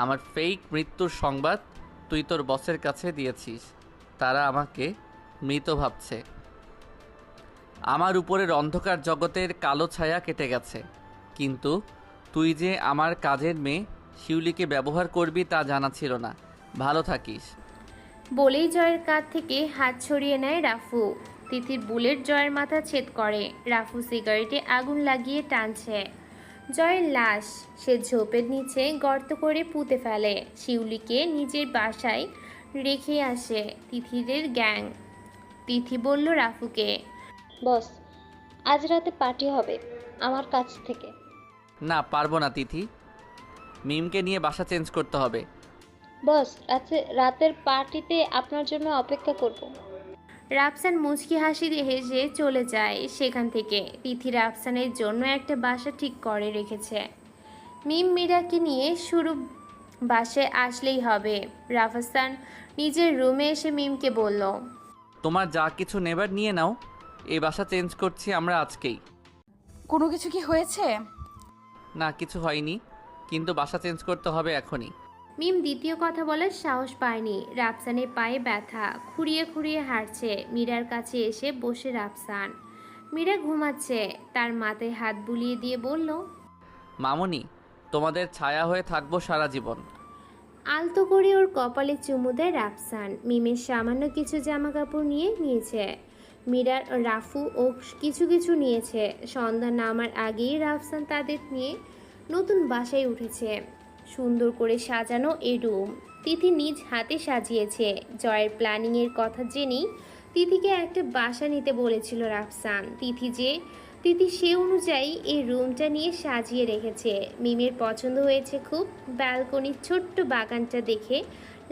আমার ফেক মৃত্যুর সংবাদ তুই তোর বসের কাছে দিয়েছিস। তারা আমাকে মৃত ভাবছে। আমার উপরের অন্ধকার জগতের কালো ছায়া কেটে গেছে, কিন্তু তুই যে আমার কাজের মেয়ে শিউলিকে ব্যবহার করবি তা জানা ছিল না। ভালো থাকিস। বলেই জয়ের কাঁধ থেকে হাত ছড়িয়ে নেয় রাফু। তিথির বুলেট জয়ের মাথা ছেদ করে। রাফু সিগারেটে আগুন লাগিয়ে টানছে। জয়ের লাশ সে ঝোপের নিচে গর্ত করে পুঁতে ফেলে। শিউলিকে নিজের বাসায় রেখে আসে তিথিদের গ্যাং। তিথি বলল রাফুকে, বস, আজ রাতে পার্টি হবে আমার কাছ থেকে। না, পারবো না তিথি। মিমকে নিয়ে বাসা চেঞ্জ করতে হবে। বস, রাতের পার্টিতে আপনার জন্য অপেক্ষা করব। রাফসান মুচকি হাসি হেসে চলে যায় সেখান থেকে। তিথি রাফসানের জন্য একটা বাসা ঠিক করে রেখেছে। মিম মীরাকে নিয়ে বাসায় আসলেই হবে। রাফসান নিজের রুমে এসে মিমকে বলল, তোমার যা কিছু নেবার নিয়ে নাও, এই বাসা চেঞ্জ করছি আমরা আজকেই। কোনো কিছু কি হয়েছে? না, কিছু হয়নি, কিন্তু বাসা চেঞ্জ করতে হবে এখনই। মিম দ্বিতীয় কথা বলার সাহস পায়নি। রাফসানের পায়ে ব্যথা, খুঁড়িয়ে খুঁড়িয়ে হাঁটছে। মীরার কাছে এসে বসে রাফসান। মীরা ঘুমাচ্ছে, তার মাথায় হাত বুলিয়ে দিয়ে বলল, মামুনি, তোমাদের ছায়া হয়ে থাকবো সারা জীবন। আলতো করে ওর কপালে চুমু দেয় রাফসান। মিমের সামান্য কিছু জামা কাপড় নিয়েছে। মীরার রাফু ও কিছু কিছু নিয়েছে। সন্ধ্যা নামার আগেই রাফসান তাদের নিয়ে নতুন বাসায় উঠেছে। সুন্দর করে সাজানো এই রুম তিথি নিজ হাতে সাজিয়েছে। জয়ের প্ল্যানিংয়ের কথা জেনেই তিথিকে একটা বাসা নিতে বলেছিল রাফসান। তিথি সে অনুযায়ী এই রুমটা নিয়ে সাজিয়ে রেখেছে। মিমের পছন্দ হয়েছে খুব। ব্যালকনির ছোট্ট বাগানটা দেখে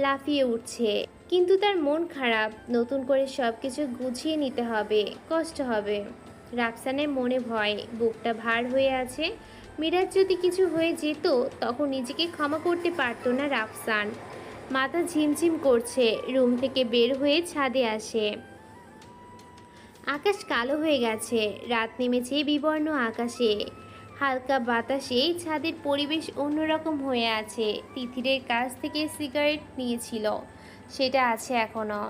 লাফিয়ে উঠছে, কিন্তু তার মন খারাপ। নতুন করে সব কিছু গুছিয়ে নিতে হবে, কষ্ট হবে। রাফসানের মনে ভয়, বুকটা ভার হয়ে আছে। মীরার যদি কিছু হয়ে যেত তখন নিজেকে ক্ষমা করতে পারতো না রাফসান। মাথা ঝিমঝিম করছে। রুম থেকে বের হয়ে ছাদে আসে। আকাশ কালো হয়ে গেছে, রাত নেমেছে বিবর্ণ আকাশে। হালকা বাতাসে ছাদের পরিবেশ অন্যরকম হয়ে আছে। তিথিরের কাছ থেকে সিগারেট নিয়েছিল, সেটা আছে এখনো।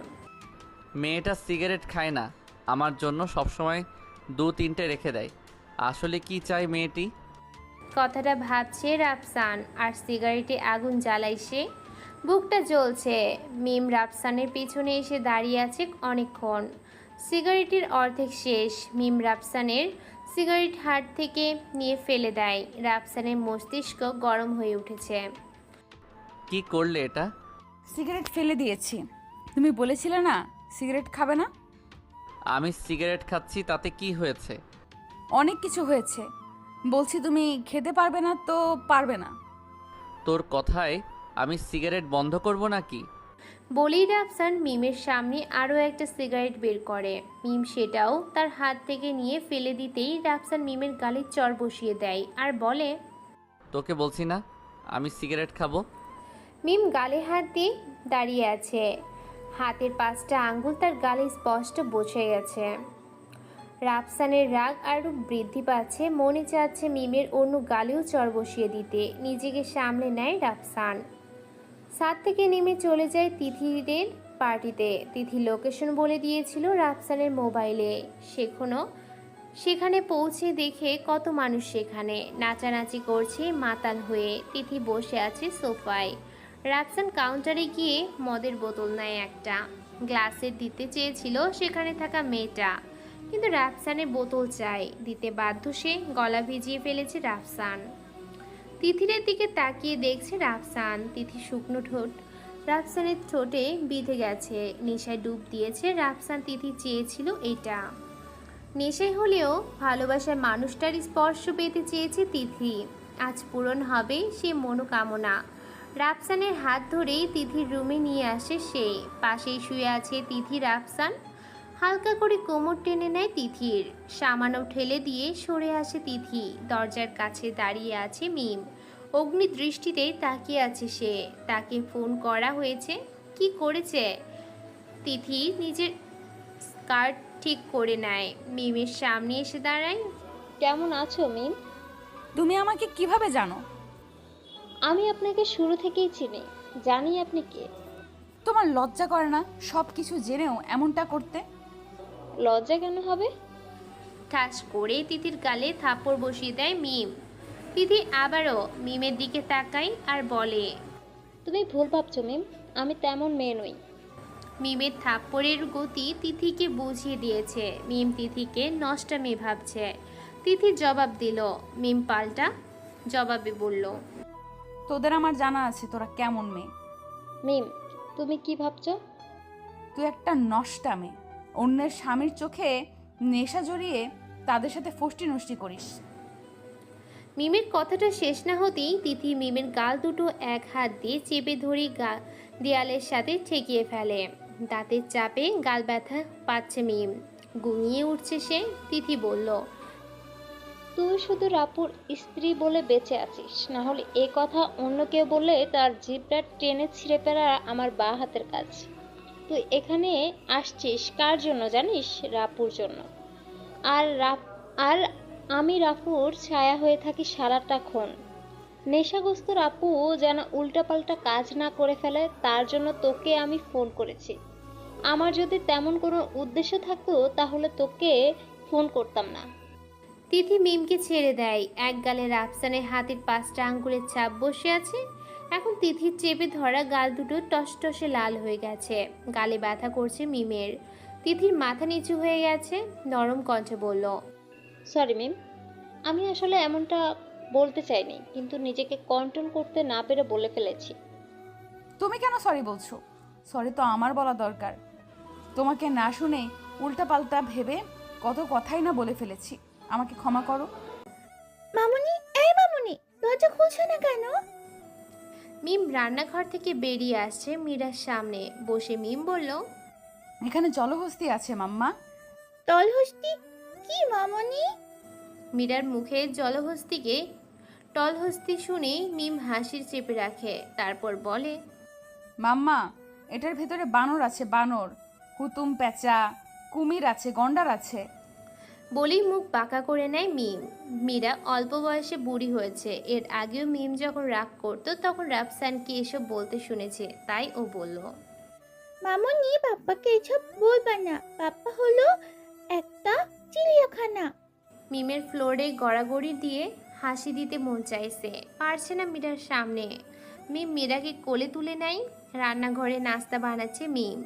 মেয়েটা সিগারেট খায় না, আমার জন্য সবসময় 2-3টে রেখে দেয়। আসলে কি চায় মেয়েটি? কথাটা ভাবছে রাফসান, আর সিগারেটে আগুন জ্বালাই সে। বুকটা জ্বলছে। মিম রাফসানের পিছনে এসে দাঁড়িয়ে আছে অনেকক্ষণ। সিগারেটের অর্ধেক শেষ। মিম রাফসানের সিগারেট হাত থেকে নিয়ে ফেলে দেয়। রাফসানের মস্তিষ্ক গরম হয়ে উঠেছে। কি করলে এটা? সিগারেট ফেলে দিয়েছি। তুমি বলেছিলে না সিগারেট খাবে না? আমি সিগারেট খাচ্ছি, তাতে কি হয়েছে? অনেক কিছু হয়েছে। বলছি তুমি খেতে পারবে না তো পারবে না। তোর কথায় আমি সিগারেট বন্ধ করব নাকি? বলেই রাফসান মিমের সামনে আরও একটা সিগারেট বের করে। মিম সেটাও তার হাত থেকে নিয়ে ফেলে দিতেই রাফসান মিমের গালে চড় বসিয়ে দেয় আর বলে, তোকে বলছি না আমি সিগারেট খাবো। মিম গালে হাত দিয়ে দাঁড়িয়ে আছে। হাতের 5টা আঙ্গুল তার গালে স্পষ্ট বসে গেছে। রাফসানের রাগ আরও বৃদ্ধি পাচ্ছে। মনে চাচ্ছে মিমের অন্য গালেও চড় বসিয়ে দিতে। নিজেকে সামলে নেয় রাফসান। ছাদ থেকে নেমে চলে যায় তিথিদের পার্টিতে। তিথি লোকেশন বলে দিয়েছিল রাফসানের মোবাইলে। সেখানে পৌঁছে দেখে কত মানুষ সেখানে নাচানাচি করছে মাতাল হয়ে। তিথি বসে আছে সোফায়। রাফসান কাউন্টারে গিয়ে মদের বোতল নেয় একটা। গ্লাসে দিতে চেয়েছিল সেখানে থাকা মেয়েটা, কিন্তু রাফসানের বোতল চাই। দিতে বাধ্য সে। গলা ভিজিয়ে ফেলেছে রাফসান। তিথিরের দিকে তাকিয়ে দেখছে রাফসান। তিথি শুকনো ঠোঁট রাফসানের ঠোঁটে বিঁধে গেছে। নেশায় ডুব দিয়েছে রাফসান। তিথি চেয়েছিল এটা। নেশায় হলেও ভালোবাসার মানুষটার স্পর্শ পেতে চেয়েছে তিথি। আজ পূরণ হবে সে মনোকামনা। রাফসানের হাত ধরেই তিথির রুমে নিয়ে আসে সে। পাশেই শুয়ে আছে তিথি। রাফসান হালকা করে কোমর টেনে নেয় তিথির। সামান্য ঠেলে দিয়ে সরে আসে তিথি। দরজার কাছে দাঁড়িয়ে আছে মিম। অগ্নি দৃষ্টিতে তাকিয়ে আছে সে। তাকে ফোন করা হয়েছে। কি করেছে? তিথি নিজের স্কার্ট ঠিক করে নেয়। মিমের সামনে এসে দাঁড়ায়। কেমন আছো মিম? তুমি আমাকে কিভাবে জানো? আমি আপনাকে শুরু থেকেই চিনি, জানি আপনি কে। তোমার লজ্জা করে না সব কিছু জেনেও এমনটা করতে? লজ্জা কেন হবে? ঠাস করে তিথির গালে থাপ্পড় বসিয়ে দেয় মিম। তিথি আবারও মিমের দিকে তাকায় আর বলে, তুমি ভুল ভাবছো মিম, আমি তেমন মেয়ে নই। মিমের থাপ্পড়ের গতি তিথিকে বুঝিয়ে দিয়েছে। মিম তিথিকে নষ্টা মেয়ে ভাবছে। তিথি জবাব দিল। মিম পাল্টা জবাবে বলল, তোদের আমার জানা আছে তোরা কেমন মেয়ে। মিম, তুমি কি ভাবছো? তুই একটা নষ্টা মেয়ে। অন্যের স্বামীর চোখে নেশা জড়িয়ে তাদের সাথে ফষ্টি নষ্টি করিস। মিমের কথাটা শেষ না হতেই তিথি মিমের গাল দুটো এক হাত দিয়ে চেপে ধরে দেয়ালের সাথে ঠেকিয়ে ফেলে। দাঁতের চাপে গাল ব্যথা পাচ্ছে মিম। ঘুমিয়ে উঠছে সে। তিথি বলল, তুই শুধু রাপুর স্ত্রী বলে বেঁচে আছিস, না হলে এ কথা অন্য কেউ বললে তার জিভটা টেনে ছিঁড়ে ফেলা আমার বাঁ হাতের কাজ। তুই এখানে আসছিস কার জন্য জানিস? রাপুর জন্য। আর আমি রাপুর ছায়া হয়ে থাকি সারাটাক্ষণ। নেশাগ্রস্ত রাপু যেন উল্টাপাল্টা কাজ না করে ফেলে, তার জন্য তোকে আমি ফোন করেছি। আমার যদি তেমন কোনো উদ্দেশ্য থাকতো তাহলে তোকে ফোন করতাম না। তিথি মিমকে ছেড়ে দেয়। এক গালে রাফসানের হাতের 5টা আঙ্গুলের ছাপ বসে আছে। এখন তিথির চেপে ধরা গাল দুটো টসটসে লাল হয়ে গেছে। গালে ব্যথা করছে মিমের। তিথির মাথা নিচু হয়ে গেছে। নরম কণ্ঠে বলল, সরি মিম, আমি আসলে এমনটা বলতে চাইনি, কিন্তু নিজেকে কন্ট্রোল করতে না পেরে বলে ফেলেছি। তুমি কেন সরি বলছো? সরি তো আমার বলা দরকার। তোমাকে না শুনে উল্টাপাল্টা ভেবে কত কথাই না বলে ফেলেছি। আমাকে ক্ষমা করো। মামুনি, এই মামুনি, দরজা খুলছো না কেন? মিম রান্নাঘর থেকে বেরিয়ে আসছে মীরার সামনে বসে। মিম বলল, এখানে জলহস্তি আছে মাম্মা। তলহস্তি কি মামুনি? মীরার মুখে জলহস্তিকে টলহস্তি শুনে মিম হাসির চেপে রাখে। তারপর বলে, মাম্মা, এটার ভেতরে বানর আছে, বানর, হুতুম প্যাঁচা, কুমির আছে, গন্ডার আছে। বলেই মুখ বাঁকা করে নেয় মিম। মীরা অল্প বয়সে বুড়ি হয়েছে। এর আগেও মিম যখন রাগ করতো তখন রাফসানকে এসব বলতে শুনেছে, তাই ও বলল, মামুনি, পাপ্পাকে এসব বলবা না, পাপ্পা হলো একটা চিড়িয়াখানা। মিমের ফ্লোরে গড়াগড়ি দিয়ে হাসি দিতে মন চাইছে, পারছে না মীরার সামনে। মিম মীরাকে কোলে তুলে নেয়। রান্নাঘরে নাস্তা বানাচ্ছে মিম।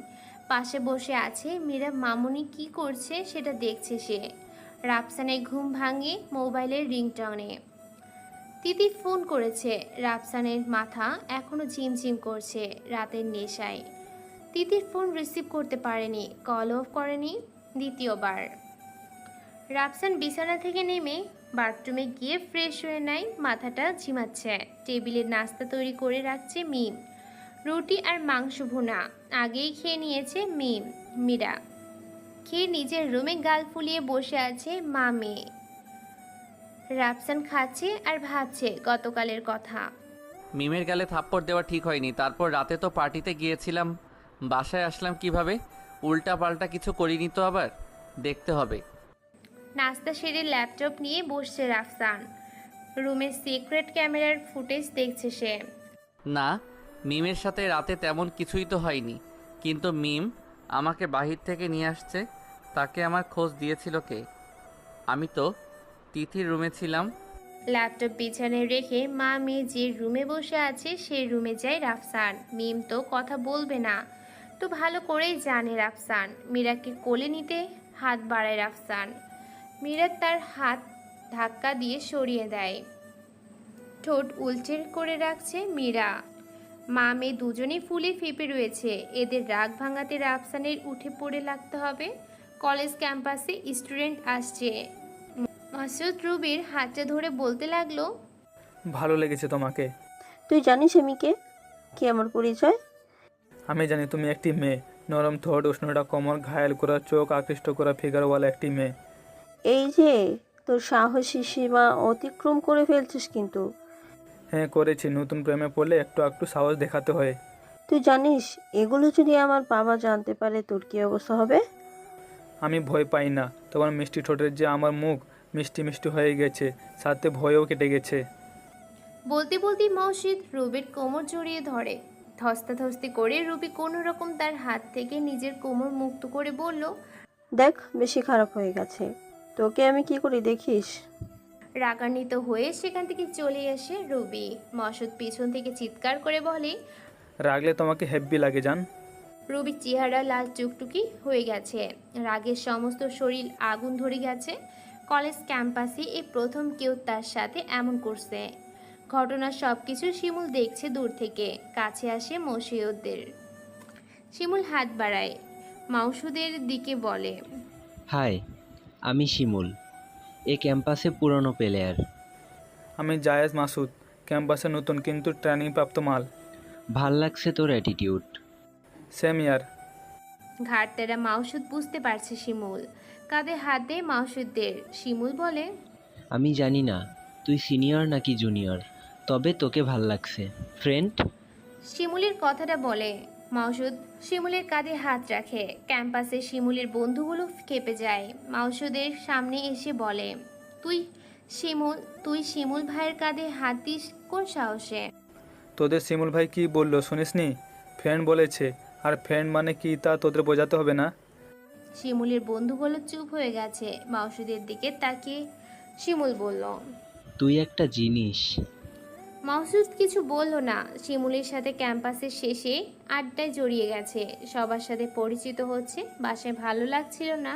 পাশে বসে আছে মীরা। মামুনি কি করছে সেটা দেখছে সে। রাফসানের ঘুম ভাঙে মোবাইলের রিংটনে। তিথি ফোন করেছে। রাফসানের মাথা এখনো ঝিমঝিম করছে রাতের নেশায়। তিথির ফোন রিসিভ করতে পারেনি, কল অফ করেনি। দ্বিতীয়বার রাফসান বিছানা থেকে নেমে বাথরুমে গিয়ে ফ্রেশ হয়ে নেয়। মাথাটা ঝিমাচ্ছে। টেবিলে নাস্তা তৈরি করে রাখছে মিম। রুটি আর মাংস ভুনা আগেই খেয়ে নিয়েছে মীরা খেয়ে নিজের রুমে গাল ফুলিয়ে বসে আছে মা মেয়ে। রাফসান খাচ্ছে আর ভাবছে গতকালের কথা। মিমের গালে থাপ্পড় দেওয়া ঠিক হয়নি। তারপর রাতে তো পার্টিতে গিয়েছিলাম, বাসায় আসলাম কিভাবে? উল্টা পাল্টা কিছু করিনি তো আবার? দেখতে হবে। নাস্তা সেরে ল্যাপটপ নিয়ে বসছে রাফসান। রুমের সিক্রেট ক্যামেরার ফুটেজ দেখছে সে। না, মিমের সাথে রাতে তেমন কিছুই তো হয়নি, কিন্তু মিম আমাকে বাহির থেকে নিয়ে আসছে। তাকে আমার খোঁজ দিয়েছিল কে? আমি তো তিথির রুমে ছিলাম। ল্যাপটপ বিছানায় রেখে মা মেয়ে যে রুমে বসে আছে সেই রুমে যায় রাফসান। মিম তো কথা বলবে না, তো ভালো করেই জানে রাফসান। মীরাকে কোলে নিতে হাত বাড়ায় রাফসান। মীরা তার হাত ধাক্কা দিয়ে সরিয়ে দেয়। ঠোঁট উল্টে করে রাখছে মীরা। মা মেয়ে দুজনেই ফুলে ফেঁপে রয়েছে। এদের রাগ ভাঙাতে রাফসানের উঠে পড়ে লাগতে হবে। কলেজ ক্যাম্পাসে স্টুডেন্ট আসছে। মাসুদ রুবির হাতটা ধরে বলতে লাগলো, ভালো লেগেছে তোমাকে। তুই জানিস আমি কে? কি আমার পরিচয়? আমি জানি তুমি একটি মেয়ে, নরম ঠোঁট, উষ্ণটা কোমর, ঘায়েল করা চোখ, আকৃষ্ট করা ফিগারওয়ালা একটি মেয়ে। এই যে তোর সাহসী সীমা অতিক্রম করে ফেলছিস কিন্তু। হ্যাঁ করেছি, নতুন প্রেমে পড়লে একটু একটু সাহস দেখাতে হয়। তুই জানিস এগুলো যদি আমার বাবা জানতে পারে তোর কি অবস্থা হবে? আমি ভয় পাই না। তোমার মিষ্টি ঠোঁটের যে আমার মুখ মিষ্টি মিষ্টি হয়ে গেছে, সাথে ভয়ও কেটে গেছে। বলতে বলতে মসজিদ রুবির কোমর জড়িয়ে ধরে। ধস্তাধস্তি করে রুবি কোনো রকম তার হাত থেকে নিজের কোমর মুক্ত করে বলল, দেখ বেশি খারাপ হয়ে গেছে, তোকে আমি কি করি দেখিস। রাগান্বিত হয়ে সেখান থেকে চলে আসে রুবি। মসুদ পিছন থেকে চিৎকার করে বলে, রাগলে তোমাকে হেব্বি লাগে জান। রুবির চেহারা লাল টুকটুকি হয়ে গেছে। রাগের সমস্ত শরীর আগুন ধরে গেছে। কলেজ ক্যাম্পাসে এই প্রথম কেউ তার সাথে এমন করছে। ঘটনার সব কিছু শিমুল দেখছে দূর থেকে। কাছে আসে মসিউদ্দের। শিমুল হাত বাড়ায় মাউসুদের দিকে বলে, হাই, আমি শিমুল, এ ক্যাম্পাসে পুরনো প্লেয়ার। আমি জায়েজ মাসুদ, ক্যাম্পাসে নতুন কিন্তু ট্রেনিং প্রাপ্ত মাল। ভাল লাগছে তোর অ্যাটিটিউড। সেম ইয়ার। ঘাটতেরা মাউসুদ বুঝতে পারছে শিমুল। কাঁধে হাত দেয় মাউসুদদের। শিমুল বলে, আমি জানি না তুই সিনিয়র নাকি জুনিয়র, তবে তোকে ভাল লাগছে ফ্রেন্ড। শিমুলের কথাটা বলে মাউসুদ শিমুলের কাঁধে হাত রাখে। ক্যাম্পাসে শিমুলের বন্ধুগুলো খেপে যায়। মাউসুদের সামনে এসে বলে, তুই শিমুল ভাইয়ের কাঁধে হাত দিস কোন সাহসে? তোদের শিমুল ভাই কি বললো শুনিসনি? ফ্রেন্ড বলেছে, আর ফ্রেন্ড মানে কি তা তোদের বোঝাতে হবে না? শিমুলের বন্ধুগুলো চুপ হয়ে গেছে। মাউসুদের দিকে তাকিয়ে শিমুল বলল, তুই একটা জিনিস। মাউসুদ কিছু বলল না। শিমুলের সাথে ক্যাম্পাসের শেষে আড্ডায় জড়িয়ে গেছে, সবার সাথে পরিচিত হচ্ছে। বাসায় ভালো লাগছিল না,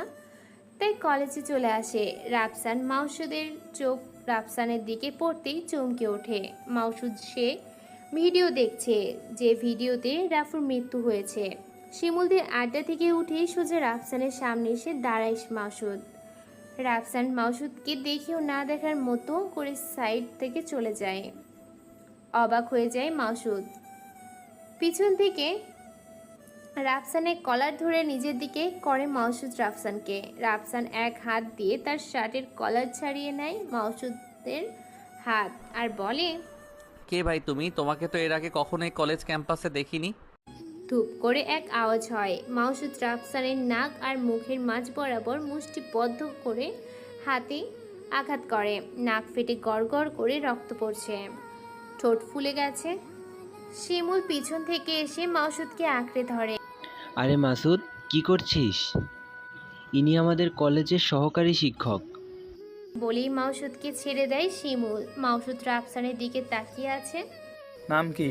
তাই কলেজে চলে আসে। রাফসান মাউসুদের চোখ রাফসানের দিকে পড়তেই চমকে ওঠে। মাউসুদ সে ভিডিও দেখছে, যে ভিডিওতে রাফুর মৃত্যু হয়েছে। শিমুলদের আড্ডা থেকে উঠেই সোজা রাফসানের সামনে এসে দাঁড়ায় মাউসুদ। রাফসান মাউসুদকে দেখেও না দেখার মতো করে সাইড থেকে চলে যায়। অবাক হয়ে যায় মাউসুদ। পিছন থেকে রাফসানের কলার ধরে নিজের দিকে করে মাউসুদ রাফসানকে। রাফসান এক হাত দিয়ে তার শার্টের কলার ছাড়িয়ে নেয় মাউসুদের হাত আর বলে, কে ভাই তুমি? তোমাকে তো এর আগে কখনোই কলেজ ক্যাম্পাসে দেখিনি। ধূপ করে এক আওয়াজ হয়। মাউসুদ রাফসানের নাক আর মুখের মাঝ বরাবর মুষ্টি বদ্ধ করে হাতে আঘাত করে। নাক ফেটে গড়গড় করে রক্ত পড়ছে, ঠোঁট ফুলে গেছে। শিমুল পিছন থেকে এসে মাউসুদকে আঁকড়ে ধরে। আরে মাসুদ, কি করছিস? ইনি আমাদের কলেজের সহকারী শিক্ষক। বলেই মাউসুদকে ছেড়ে দেয় শিমুল। মাউসুদ রাফসানের দিকে তাকিয়ে আছে। নাম কি?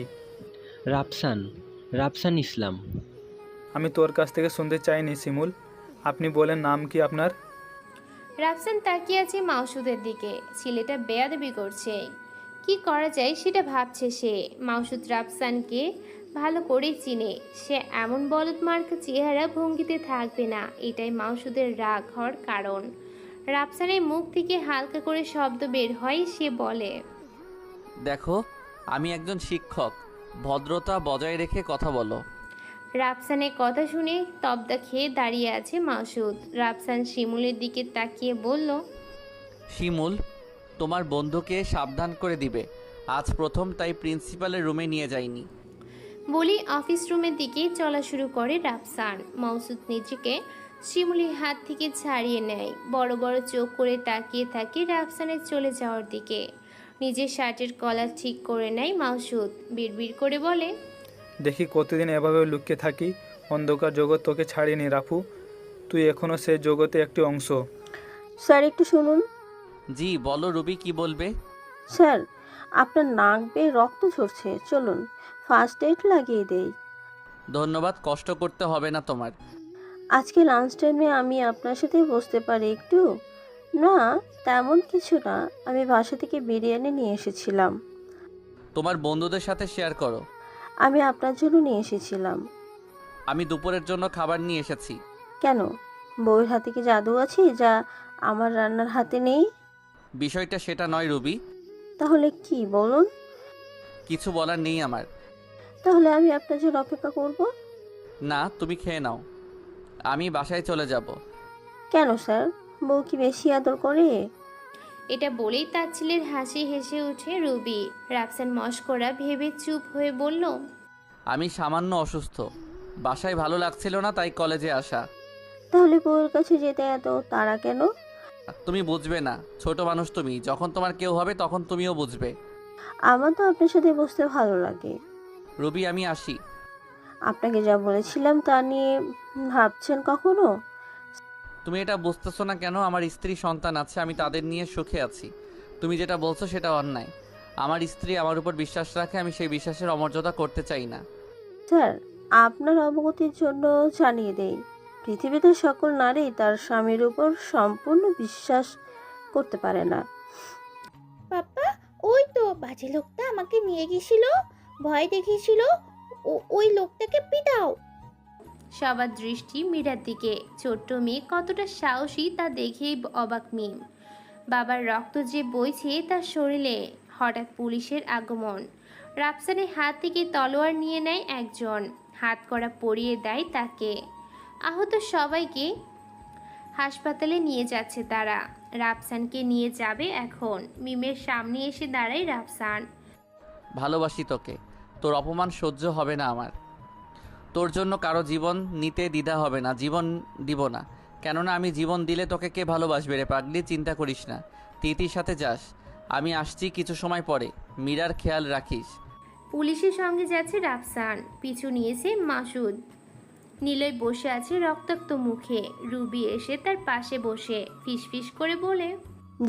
রাফসান ইসলাম। আমি তোর কাছ থেকে শুনতে চাইনি শিমুল, আপনি বলেন নাম কি আপনার? রাফসান তাকিয়ে আছে মাউসুদের দিকে। ছেলেটা বেয়াদবি করছে, কি করা যায় সেটা ভাবছে সে। মাউসুদ রাফসানকে ভালো করেই চিনে। সে এমন বলদ মার্কা চেহারা ভঙ্গিতে থাকবে না, এটাই মাউসুদের রাগ হওয়ার কারণ। রাফসানের মুখ থেকে হালকা করে শব্দ বের হয়। সে বলে, দেখো, আমি একজন শিক্ষক, ভদ্রতা বজায় রেখে কথা বলো। রাফসানের কথা শুনে তবদা খেয়ে দাঁড়িয়ে আছে মাউসুদ। রাফসান শিমুলের দিকে তাকিয়ে বলল, শিমুল, তোমার বন্ধুকে সাবধান করে দিবে। আজ প্রথম, তাই প্রিন্সিপালের রুমে নিয়ে যাইনি। বলি অফিস রুমের দিকে চলা শুরু করে রাফসান। মাউসুদ নিজেকে শিমুলের হাত থেকে ছাড়িয়ে নেয়। বড় বড় চোখ করে তাকিয়ে থাকে রাফসানের চলে যাওয়ার দিকে। নিজের শার্টের কলার ঠিক করে নেয় মাউসুদ। বিড়বিড় করে বলে, দেখি কতদিন এভাবে লুকিয়ে থাকি। অন্ধকার জগৎ তোকে ছাড়িনি রাফু, তুই এখনও সেই জগতে একটি অংশ। স্যার একটু শুনুন। জি বলো রুবি, কি বলবে? স্যার, আপনার নাক বেয়ে রক্ত ঝরছে, চলুন ফার্স্ট এড লাগিয়ে দেই। ধন্যবাদ, কষ্ট করতে হবে না তোমার। আজকে লাঞ্চ টাইমে আমি আপনার সাথে বসতে পারি একটু? না, তেমন কিছু না, আমি বাসা থেকে বিরিয়ানি নিয়ে এসেছিলাম। তোমার বন্ধুদের সাথে শেয়ার করো। আমি আপনার জন্য নিয়ে এসেছিলাম। আমি দুপুরের জন্য খাবার নিয়ে এসেছি। কেন, বউয়ের হাতে কি জাদু আছে যা আমার রান্নার হাতে নেই? বিষয়টা সেটা নয় রুবি। তাহলে কি বলুন? কিছু বলার নেই আমার। তাহলে আমি আপনার জন্য অপেক্ষা করব। না, তুমি খেয়ে নাও, আমি বাসায় চলে যাব। কেন স্যার, বউ কি বেশি আদর করে? এটা বলেই তার ছেলের হাসি হেসে উঠে রুবি। রাফসান মস্করা ভেবে চুপ হয়ে বলল, আমি সামান্য অসুস্থ, বাসায় ভালো লাগছিল না, তাই কলেজে আসা। তাহলে বউয়ের কাছে যেতে এত তাড়া কেন? তুমি বুঝবে না, ছোট মানুষ তুমি। যখন তোমার কেউ হবে তখন তুমিও বুঝবে। আমার তো আপনার সাথে বসতে ভালো লাগে। রুবি, আমি আসি। আপনাকে যা বলেছিলাম তা নিয়ে ভাবছেন কখনো? তুমি এটা বুঝতেছো না কেন? আমার স্ত্রী সন্তান আছে, আমি তাদের নিয়ে সুখে আছি। তুমি যেটা বলছো সেটা অন্যায়। আমার স্ত্রী আমার উপর বিশ্বাস রাখে, আমি সেই বিশ্বাসের অমর্যাদা করতে চাই না। স্যার, আপনার অবগতির জন্য জানিয়ে দেই, পৃথিবীতে সকল নারী তার স্বামীর উপর সম্পূর্ণ বিশ্বাস করতে পারে না। পাপা, ওই তো বাজে লোকটা আমাকে নিয়ে গেছিল, ভয় দেখিয়েছিল, ওই লোকটাকে পিটাও। সবার দৃষ্টি মীরার দিকে। ছোট্ট মেয়ে কতটা সাহসী তা দেখেই অবাক মিম। বাবার রক্ত যে বইছে তার শরীরে। হঠাৎ পুলিশের আগমন। রাফসানের হাত থেকে তলোয়ার নিয়ে নেয় একজন, হাত কড়া পরিয়ে দেয় তাকে। আহত সবাইকে হাসপাতালে নিয়ে যাচ্ছে তারা। রাফসানকে নিয়ে যাবে এখন। মিমের সামনে এসে দাঁড়ায় রাফসান। ভালোবাসি তোকে, তোর অপমান সহ্য হবে না আমার। তোর জন্য কারো জীবন নিতে দ্বিধা হবে না, জীবন দিব না। কেননা আমি জীবন দিলে তোকে কে ভালোবাসবে রে পাগলি, চিন্তা করিস না। তিতির সাথে যাস, আমি আসছি কিছু সময় পরে। মীরার খেয়াল রাখিস। পুলিশের সঙ্গে যাচ্ছে রাফসান, পিছু নিয়েছে মাসুদ। নিলয় বসে আছে রক্তাক্ত মুখে। রুবি এসে তার পাশে বসে ফিসফিস করে বলে,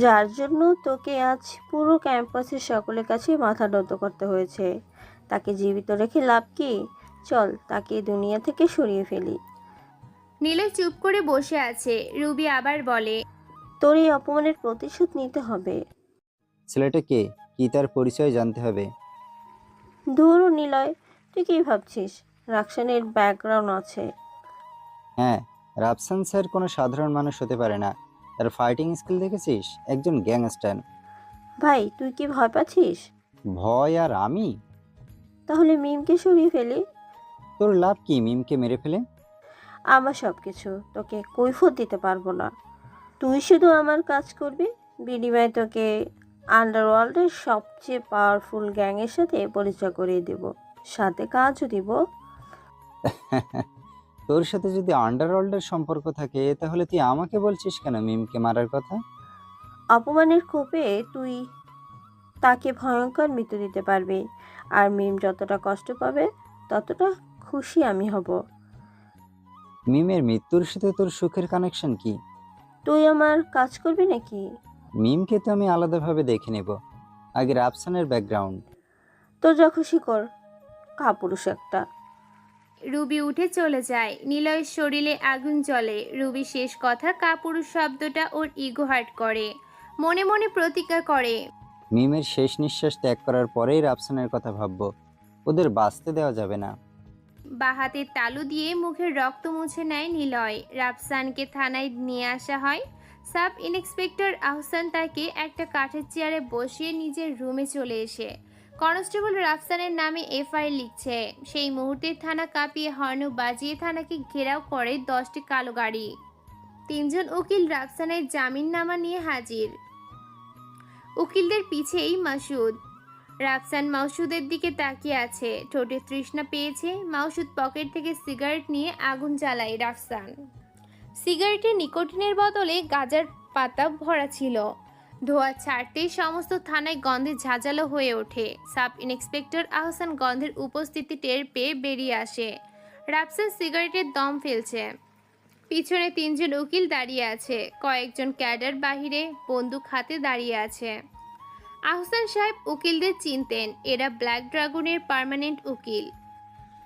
যার জন্য তোকে আজ পুরো ক্যাম্পাসের সকলের কাছে মাথা নত করতে হয়েছে, তাকে জীবিত রেখে লাভ কি? চল তাকে দুনিয়া থেকে সরিয়ে ফেলি। নিলয় চুপ করে বসে আছে। রুবি আবার বলে, তোর এই অপমানের প্রতিশোধ নিতে হবে। ছেলেটা কে, কি তার পরিচয় জানতে হবে। ধুর নিলয়, তুই কি ভাবছিস রাকসানের ব্যাকগ্রাউন্ড আছে? হ্যাঁ, রাফসান স্যার কোনো সাধারণ মানুষ হতে পারে না। তার ফাইটিং স্কিল দেখেছিস, একজন গ্যাংস্টার। ভাই তুই কি ভয় পাচ্ছিস? ভয় আর আমি? তাহলে মিমকে সরিয়ে ফেলি। তোর লাভ কি মিমকে মেরে ফেলে? আমার সব কিছু তোকে কৈফিয়ত দিতে পারবো না। তুই শুধু আমার কাজ করবি, বিনিময়ে তোকে আন্ডারওয়ার্ল্ডের সবচেয়ে পাওয়ারফুল গ্যাংয়ের সাথে পরিচয় করিয়ে দেব, সাথে কাজও দিব। তোর সাথে যদি আন্ডারওয়ার্ল্ডের সম্পর্ক থাকে তাহলে তুই আমাকে বলছিস কেন মিমকে মারার কথা? অপমানের কোপে তুই তাকে ভয়ঙ্কর মৃত্যু দিতে পারবি, আর মিম যতটা কষ্ট পাবে ততটা খুশি আমি হব। মিমের মৃত্যুর সাথে তোর সুখের কানেকশন কি? তুই আমার কাজ করবি নাকি? মিমকে তো আমি আলাদাভাবে দেখে নেব, আগে রাফসানের ব্যাকগ্রাউন্ড। তোর যা খুশি কর, কাপুরুষ একটা। রুবি উঠে চলে যায়। নিলয়ের শরীরে আগুন জ্বলে। রুবি শেষ কথা কাপুরুষ শব্দটা ওর ইগো হার্ট করে। মনে মনে প্রতিজ্ঞা করে, মিমের শেষ নিঃশ্বাস ত্যাগ করার পরেই রাফসানের কথা ভাববো, ওদের বাঁচতে দেওয়া যাবে না। বাহাতের তালু দিয়ে মুখের রক্ত মুছে নেয় নিলয়। রাফসানকে থানায় নিয়ে আসা হয়। সাব ইন্সপেক্টর আহসান তাকে একটা কাঠের চেয়ারে বসিয়ে নিজের রুমে চলে এসে কনস্টেবল রাফসানের নামে এফআইআর লিখছে। সেই মুহূর্তে থানা কাঁপিয়ে হর্ন বাজিয়ে থানাকে ঘেরাও করে 10টি কালো গাড়ি। 3জন উকিল রাফসানের জামিননামা নিয়ে হাজির। উকিলদের পিছেই মাসুদ। রাফসান মাসুদের দিকে তাকিয়ে আছে, ঠোঁটে তৃষ্ণা পেয়েছে। মাসুদ পকেট থেকে সিগারেট নিয়ে আগুন জ্বালায় রাফসান। সিগারেটের নিকোটিনের বদলে গাঁজার পাতা ভরা ছিল। ধোঁয়া ছাড়তেই সমস্ত থানায় গন্ধে ঝাঁঝালো হয়ে ওঠে। সাব ইন্সপেক্টর আহসান গন্ধের উপস্থিতি টের পেয়ে বেরিয়ে আসে। রাফসান সিগারেটের দম ফেলছে। পিছনে 3জন উকিল দাঁড়িয়ে আছে। কয়েকজন ক্যাডার বাহিরে বন্দুক হাতে দাঁড়িয়ে আছে। আহসান সাহেব উকিলদের চিনতেন, এরা ব্ল্যাক ড্রাগনের পার্মানেন্ট উকিল।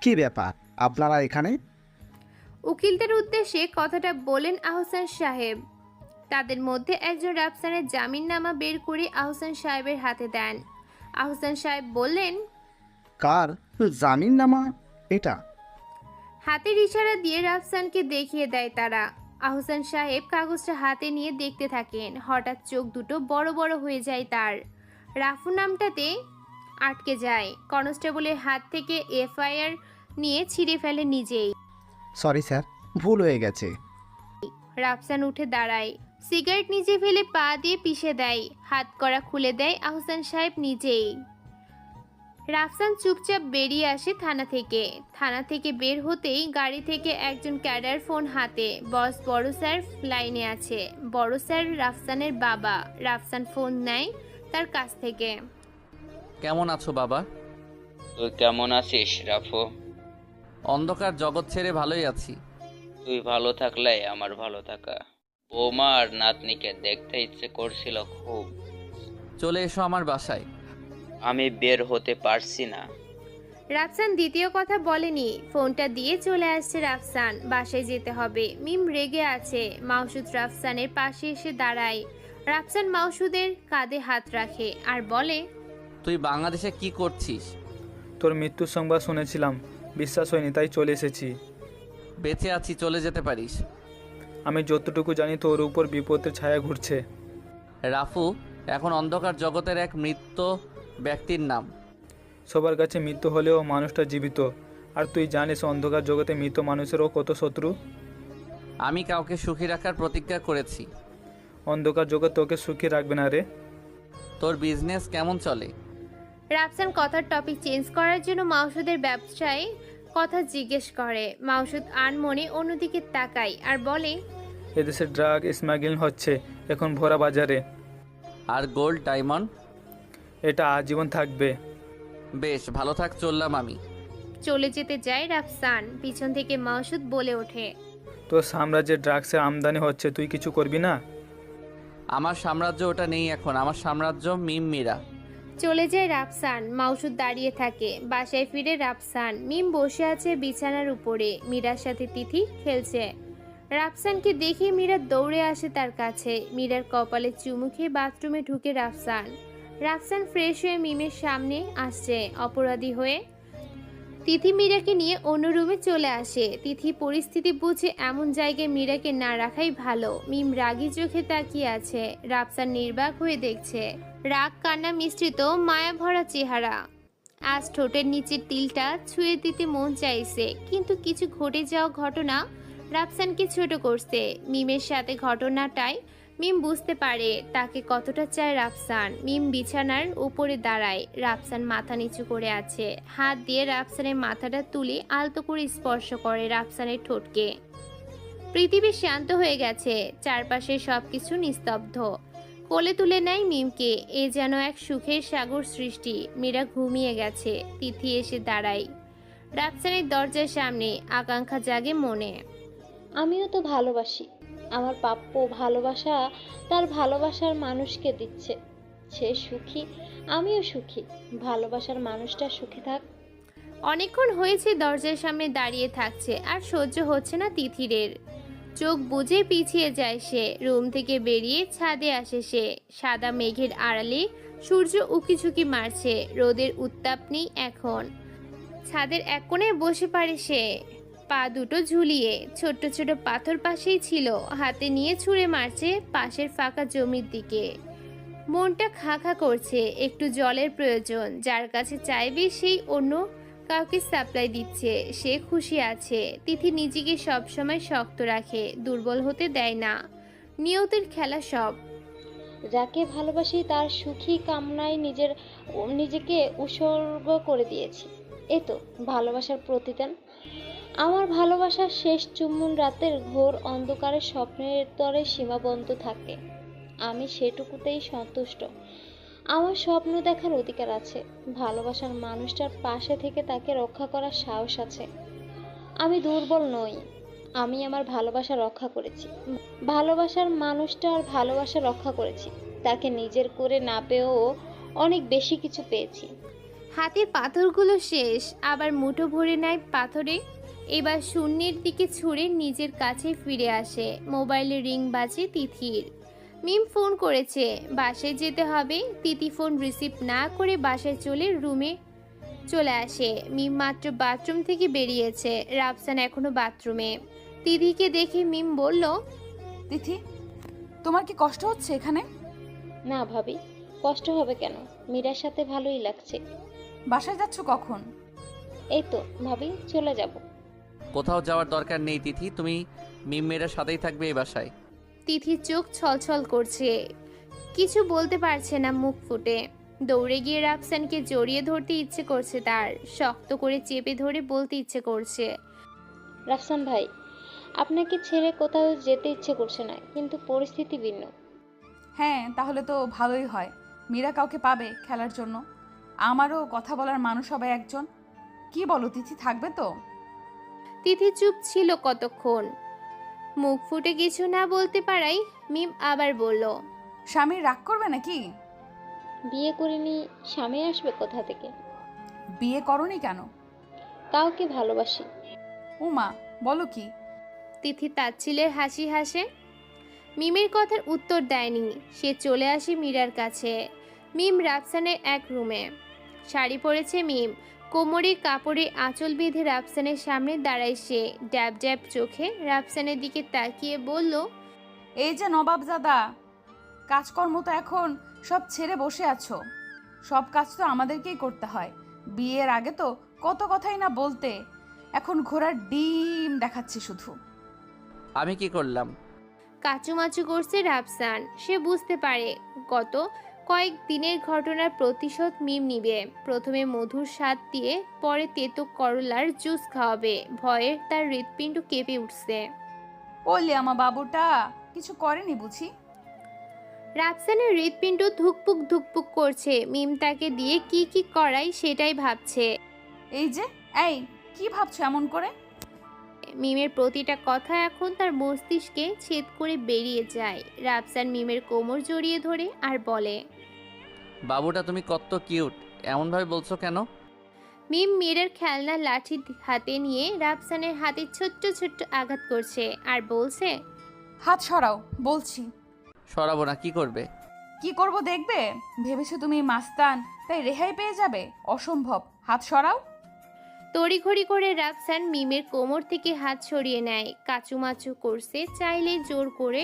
কি ব্যাপার আপনারা এখানে? উকিলদের উদ্দেশ্যে কথাটা বলেন আহসান সাহেব। তাদের মধ্যে একজন রাফসানের জামিননামা বের করে আহসান সাহেবের হাতে দেন। আহসান সাহেব বললেন, কার জামিননামা এটা? হাতের ইশারা দিয়ে রাফসানকে দেখিয়ে দেয় তারা। আহসান সাহেব কাগজটা হাতে নিয়ে দেখতে থাকেন। হঠাৎ চোখ দুটো বড় বড় হয়ে যায় তার। রাফু নামটাতে আটকে যায়। কনস্টেবলের হাত থেকে এফআইআর নিয়ে ছিঁড়ে ফেলে নিজেই। সরি স্যার, ভুল হয়ে গেছে। রাফসান উঠে দাঁড়ায়, সিগারেট নিচে ফেলে পা দিয়ে পিষে দেয়। হাত করা খুলে দেয় আহসান সাহেব নিজেই। রাফসান চুপচাপ বেরিয়ে আসে থানা থেকে বের হতেই গাড়ি থেকে একজন ক্যাডার ফোন হাতে। বস বড় স্যার লাইনে আছে। বড় স্যার রাফসানের বাবা। রাফসান ফোন নেয় তার কাছ থেকে। কেমন আছো বাবা? তুই কেমন আছিস রাফু? অন্ধকার জগৎ ছেড়ে ভালোই আছি। তুই ভালো থাকলে আমার ভালো থাকা। বৌমা আর নাতনিকে দেখতে ইচ্ছে করছিল খুব। চলে এসো আমার বাসায়। আমি বের হতে পারছি না। রাফসান দ্বিতীয় কথা বলেনি, ফোনটা দিয়ে চলে আসছে রাফসান। বাসায় যেতে হবে। মিম রেগে আছে। মাসুদ রাফসানের পাশে এসে দাঁড়ায়। রাফসান মাসুদের কাঁধে হাত রাখে আর বলে, তুই বাংলাদেশে কি করছিস? তোর মৃত্যুর সংবাদ শুনেছিলাম, বিশ্বাস হয়নি তাই চলে এসেছি। বেঁচে আছি, চলে যেতে পারিস। আমি যতটুকু জানি তোর উপর বিপদের ছায়া ঘুরছে। রাফু এখন অন্ধকার জগতের এক মৃত ব্যক্তির নাম। সবার কাছে মৃত্যু হলেও মানুষটা জীবিত। আর তুই জানিস অন্ধকার জগতে মৃত মানুষেরও কত শত্রু। আমি কাউকে সুখী রাখার প্রতিজ্ঞা করেছি। অন্ধকার জগৎ তোকে সুখী রাখবে না রে। তোর বিজনেস কেমন চলে? রাফসান কথার টপিক চেঞ্জ করার জন্য মাউসুদের ব্যবসায় কথা জিজ্ঞেস করে। মাউসুদ আনমনে অন্যদিকে তাকায় আর বলে, এদেশে ড্রাগ স্মাগলিং হচ্ছে এখন ভরা বাজারে। আর গোল্ড ডায়মন্ড? এটা আজীবন থাকবে। বেশ, ভালো থাক, চললাম আমি। চলে যেতে যায় রাফসান। পিছন থেকে মাউসুদ বলে ওঠে, তোর সাম্রাজ্যে ড্রাগসের আমদানি হচ্ছে, তুই কিছু করবি না? আমার সাম্রাজ্য ওটা নেই এখন, আমার সাম্রাজ্য মিম মীরা। চলে যায় রাফসান। মাউসুদ দাঁড়িয়ে থাকে। বাসায় ফিরে রাফসান। মিম বসে আছে বিছানার উপরে, মীরার সাথে তিথি খেলছে। রাফসানকে দেখে মীরা দৌড়ে আসে তার কাছে। মীরার কপালে চুমু খেয়ে বাথরুমে ঢুকে রাফসান। রাফসান ফ্রেশ হয়ে মিমের সামনে আসছে অপরাধী হয়ে। তিথি মীরাকে নিয়ে অন্য রুমে চলে আসে। তিথি পরিস্থিতি বুঝে এমন জায়গায় মীরাকে না রাখাই ভালো। মিম রাগী চোখে তাকিয়ে আছে। রাফসান নির্বাক হয়ে দেখছে। রাগ কান্না মিশ্রিত মায়া ভরা চেহারা। আজ ঠোঁটের নিচের তিলটা ছুঁয়ে দিতে মন চাইছে, কিন্তু কিছু ঘটে যাওয়া ঘটনা রাফসানকে ছোট করছে। মিমের সাথে ঘটনাটাই মিম বুঝতে পারে তাকে কতটা চায় রাফসান। মিম বিছানার উপরে দাঁড়ায়। রাফসান মাথা নিচু করে আছে। হাত দিয়ে রাফসানের মাথাটা তুলে আলতো করে স্পর্শ করে রাফসানের ঠোঁটকে। পৃথিবী শান্ত হয়ে গেছে। চারপাশে সবকিছু নিস্তব্ধ। কোলে তুলে নেয় মিমকে। এ যেন এক সুখের সাগর সৃষ্টি। মীরা ঘুমিয়ে গেছে। তিথি এসে দাঁড়ায় রাফসানের দরজার সামনে। আকাঙ্ক্ষা জাগে মনে। আমিও তো ভালোবাসি। আমার প্রাপ্য ভালোবাসা তার ভালোবাসার মানুষকে দিচ্ছে। সে সুখী, আমিও সুখী। ভালোবাসার মানুষটা সুখী থাক। অনেকক্ষণ হয়েছে দরজার সামনে দাঁড়িয়ে থাকছে, আর সহ্য হচ্ছে না তিথিরের। চোখ বুজে পিছিয়ে যায় সে। রুম থেকে বেরিয়ে ছাদে আসে সে। সাদা মেঘের আড়ালে সূর্য উকিঝুঁকি মারছে। রোদের উত্তাপ নেই এখন। ছাদের এক কোণে বসে পারে সে, পা দুটো ঝুলিয়ে। ছোট্ট ছোট পাথর পাশেই ছিল। হাতে নিয়ে ছুঁড়ে মারছে পাশের ফাঁকা জমির দিকে। মনটা খা খা করছে। একটু জলের প্রয়োজন। যার কাছে চাইবে সেই অন্য কাউকে সাপ্লাই দিচ্ছে। সে খুশি আছে। তিথি নিজেকে সবসময় শক্ত রাখে, দুর্বল হতে দেয় না। নিয়তির খেলা সব। যাকে ভালোবাসি তার সুখী কামনায় নিজেকে উৎসর্গ করে দিয়েছি। এ তো ভালোবাসার প্রতিদান। আমার ভালোবাসার শেষ চুম্বন রাতের ঘোর অন্ধকারে স্বপ্নের তরে সীমাবদ্ধ থাকে। আমি সেটুকুতেই সন্তুষ্ট। আমার স্বপ্ন দেখার অধিকার আছে। ভালোবাসার মানুষটার পাশে থেকে তাকে রক্ষা করার সাহস আছে। আমি দুর্বল নই। আমি আমার ভালোবাসা রক্ষা করেছি। ভালোবাসার মানুষটার ভালোবাসা রক্ষা করেছি। তাকে নিজের করে না পেয়েও অনেক বেশি কিছু পেয়েছি। হাতের পাথরগুলো শেষ। আবার মুঠো ভরে নেয় পাথরে। এবার শূন্যের দিকে ছুঁড়ে নিজের কাছে ফিরে আসে। মোবাইলে রিং বাজে তিথির। মিম ফোন করেছে, বাসায় যেতে হবে। তিথি ফোন রিসিভ না করে বাসায় রুমে চলে আসে। মিম মাত্র বাথরুম থেকে বেরিয়েছে। রাফসান এখনো বাথরুমে। তিথিকে দেখে মিম বলল, তিথি, তোমার কি কষ্ট হচ্ছে এখানে? না ভাবি, কষ্ট হবে কেন? মীরার সাথে ভালোই লাগছে। বাসায় যাচ্ছ কখন? এই তো ভাবি, চলে যাব। কোথাও যাওয়ার দরকার নেই তিথি, তুমি মিম মেয়েরার সাথেই থাকবে এই বাসায়। তিথির চোখ ছলছল করছে। কিছু বলতে পারছে না মুখ ফুটে। দৌড়ে গিয়ে রাফসানকে জড়িয়ে ধরতে ইচ্ছে করছে তার। শক্ত করে চেপে ধরে বলতে ইচ্ছে করছে, রাফসান ভাই, আপনাকে ছেড়ে কোথাও যেতে ইচ্ছে করছে না, কিন্তু পরিস্থিতি ভিন্ন। হ্যাঁ, তাহলে তো ভালোই হয়। মীরা কাউকে পাবে খেলার জন্য। আমারও কথা বলার মানুষ হবে একজন। কি বলো তিথি, থাকবে তো? তিথি চুপ ছিল কতক্ষণ। মুখ ফুটে কিছু না বলতে পারাই মিম আবার বলল, স্বামী রাগ করবে নাকি? বিয়ে করিনি, স্বামী আসবে কোথা থেকে? বিয়ে করনি কেন? কাউকে ভালোবাসি। উমা, বলো কি? তিথি তাচ্ছিলের হাসি হাসে। মিমের কথার উত্তর দেয়নি। সে চলে আসে মীরার কাছে। মিম রাফসানের এক রুমে। শাড়ি পরেছে মিম। কোমরে কাপড়ে আঁচল বেঁধে রাফসানের সামনে দাঁড়ায় সে। ড্যাব ড্যাব চোখে রাফসানের দিকে তাকিয়ে বলল, এই যে নবাবজাদা, কাজকর্ম তো এখন সব ছেড়ে বসে আছো। সব কাজ তো আমাদেরকেই করতে হয়। বিয়ের আগে তো কত কথাই না বলতে, এখন ঘোড়ার ডিম দেখাচ্ছি শুধু। আমি কি করলাম? কাচুমাচু করছে রাফসান। সে বুঝতে পারে গত কয়েক দিনের ঘটনার প্রতিশোধ মিম নিবে। প্রথমে মধুর স্বাদ দিয়ে পরে তেতো করলার জুস খাওয়াবে। ভয়ে তার হৃৎপিণ্ড কেঁপে উঠছে। ওলে আমার বাবুটা কিছু করেনি বুঝি? রাফসানের হৃৎপিণ্ড ধুকপুক ধুকপুক করছে। মিম তাকে দিয়ে কি কি করায় সেটাই ভাবছে। এই যে, এই কি ভাবছো এমন করে? মিমের প্রতিটা কথা এখন তার মস্তিষ্কে ছেদ করে বেরিয়ে যায়। রাফসান মিমের কোমর জড়িয়ে ধরে আর বলে, বাবুটা তুমি কত কিউট, এমনভাবে বলছো কেন? মিম মীরের খেলনা লাঠি হাতে নিয়ে রাফসানের হাতে ছোট্ট ছোট্ট আঘাত করছে আর বলছে, হাত সরাও বলছি। সরাবো না, কি করবে? কি করব দেখবে? ভেবেছো তুমি মাস্তান তাই রেহাই পেয়ে যাবে? অসম্ভব, হাত সরাও। তড়িঘড়ি করে রাফসান মিমের কোমর থেকে হাত সরিয়ে নেয়। কাচুমাচু করছে, চাইলে জোর করে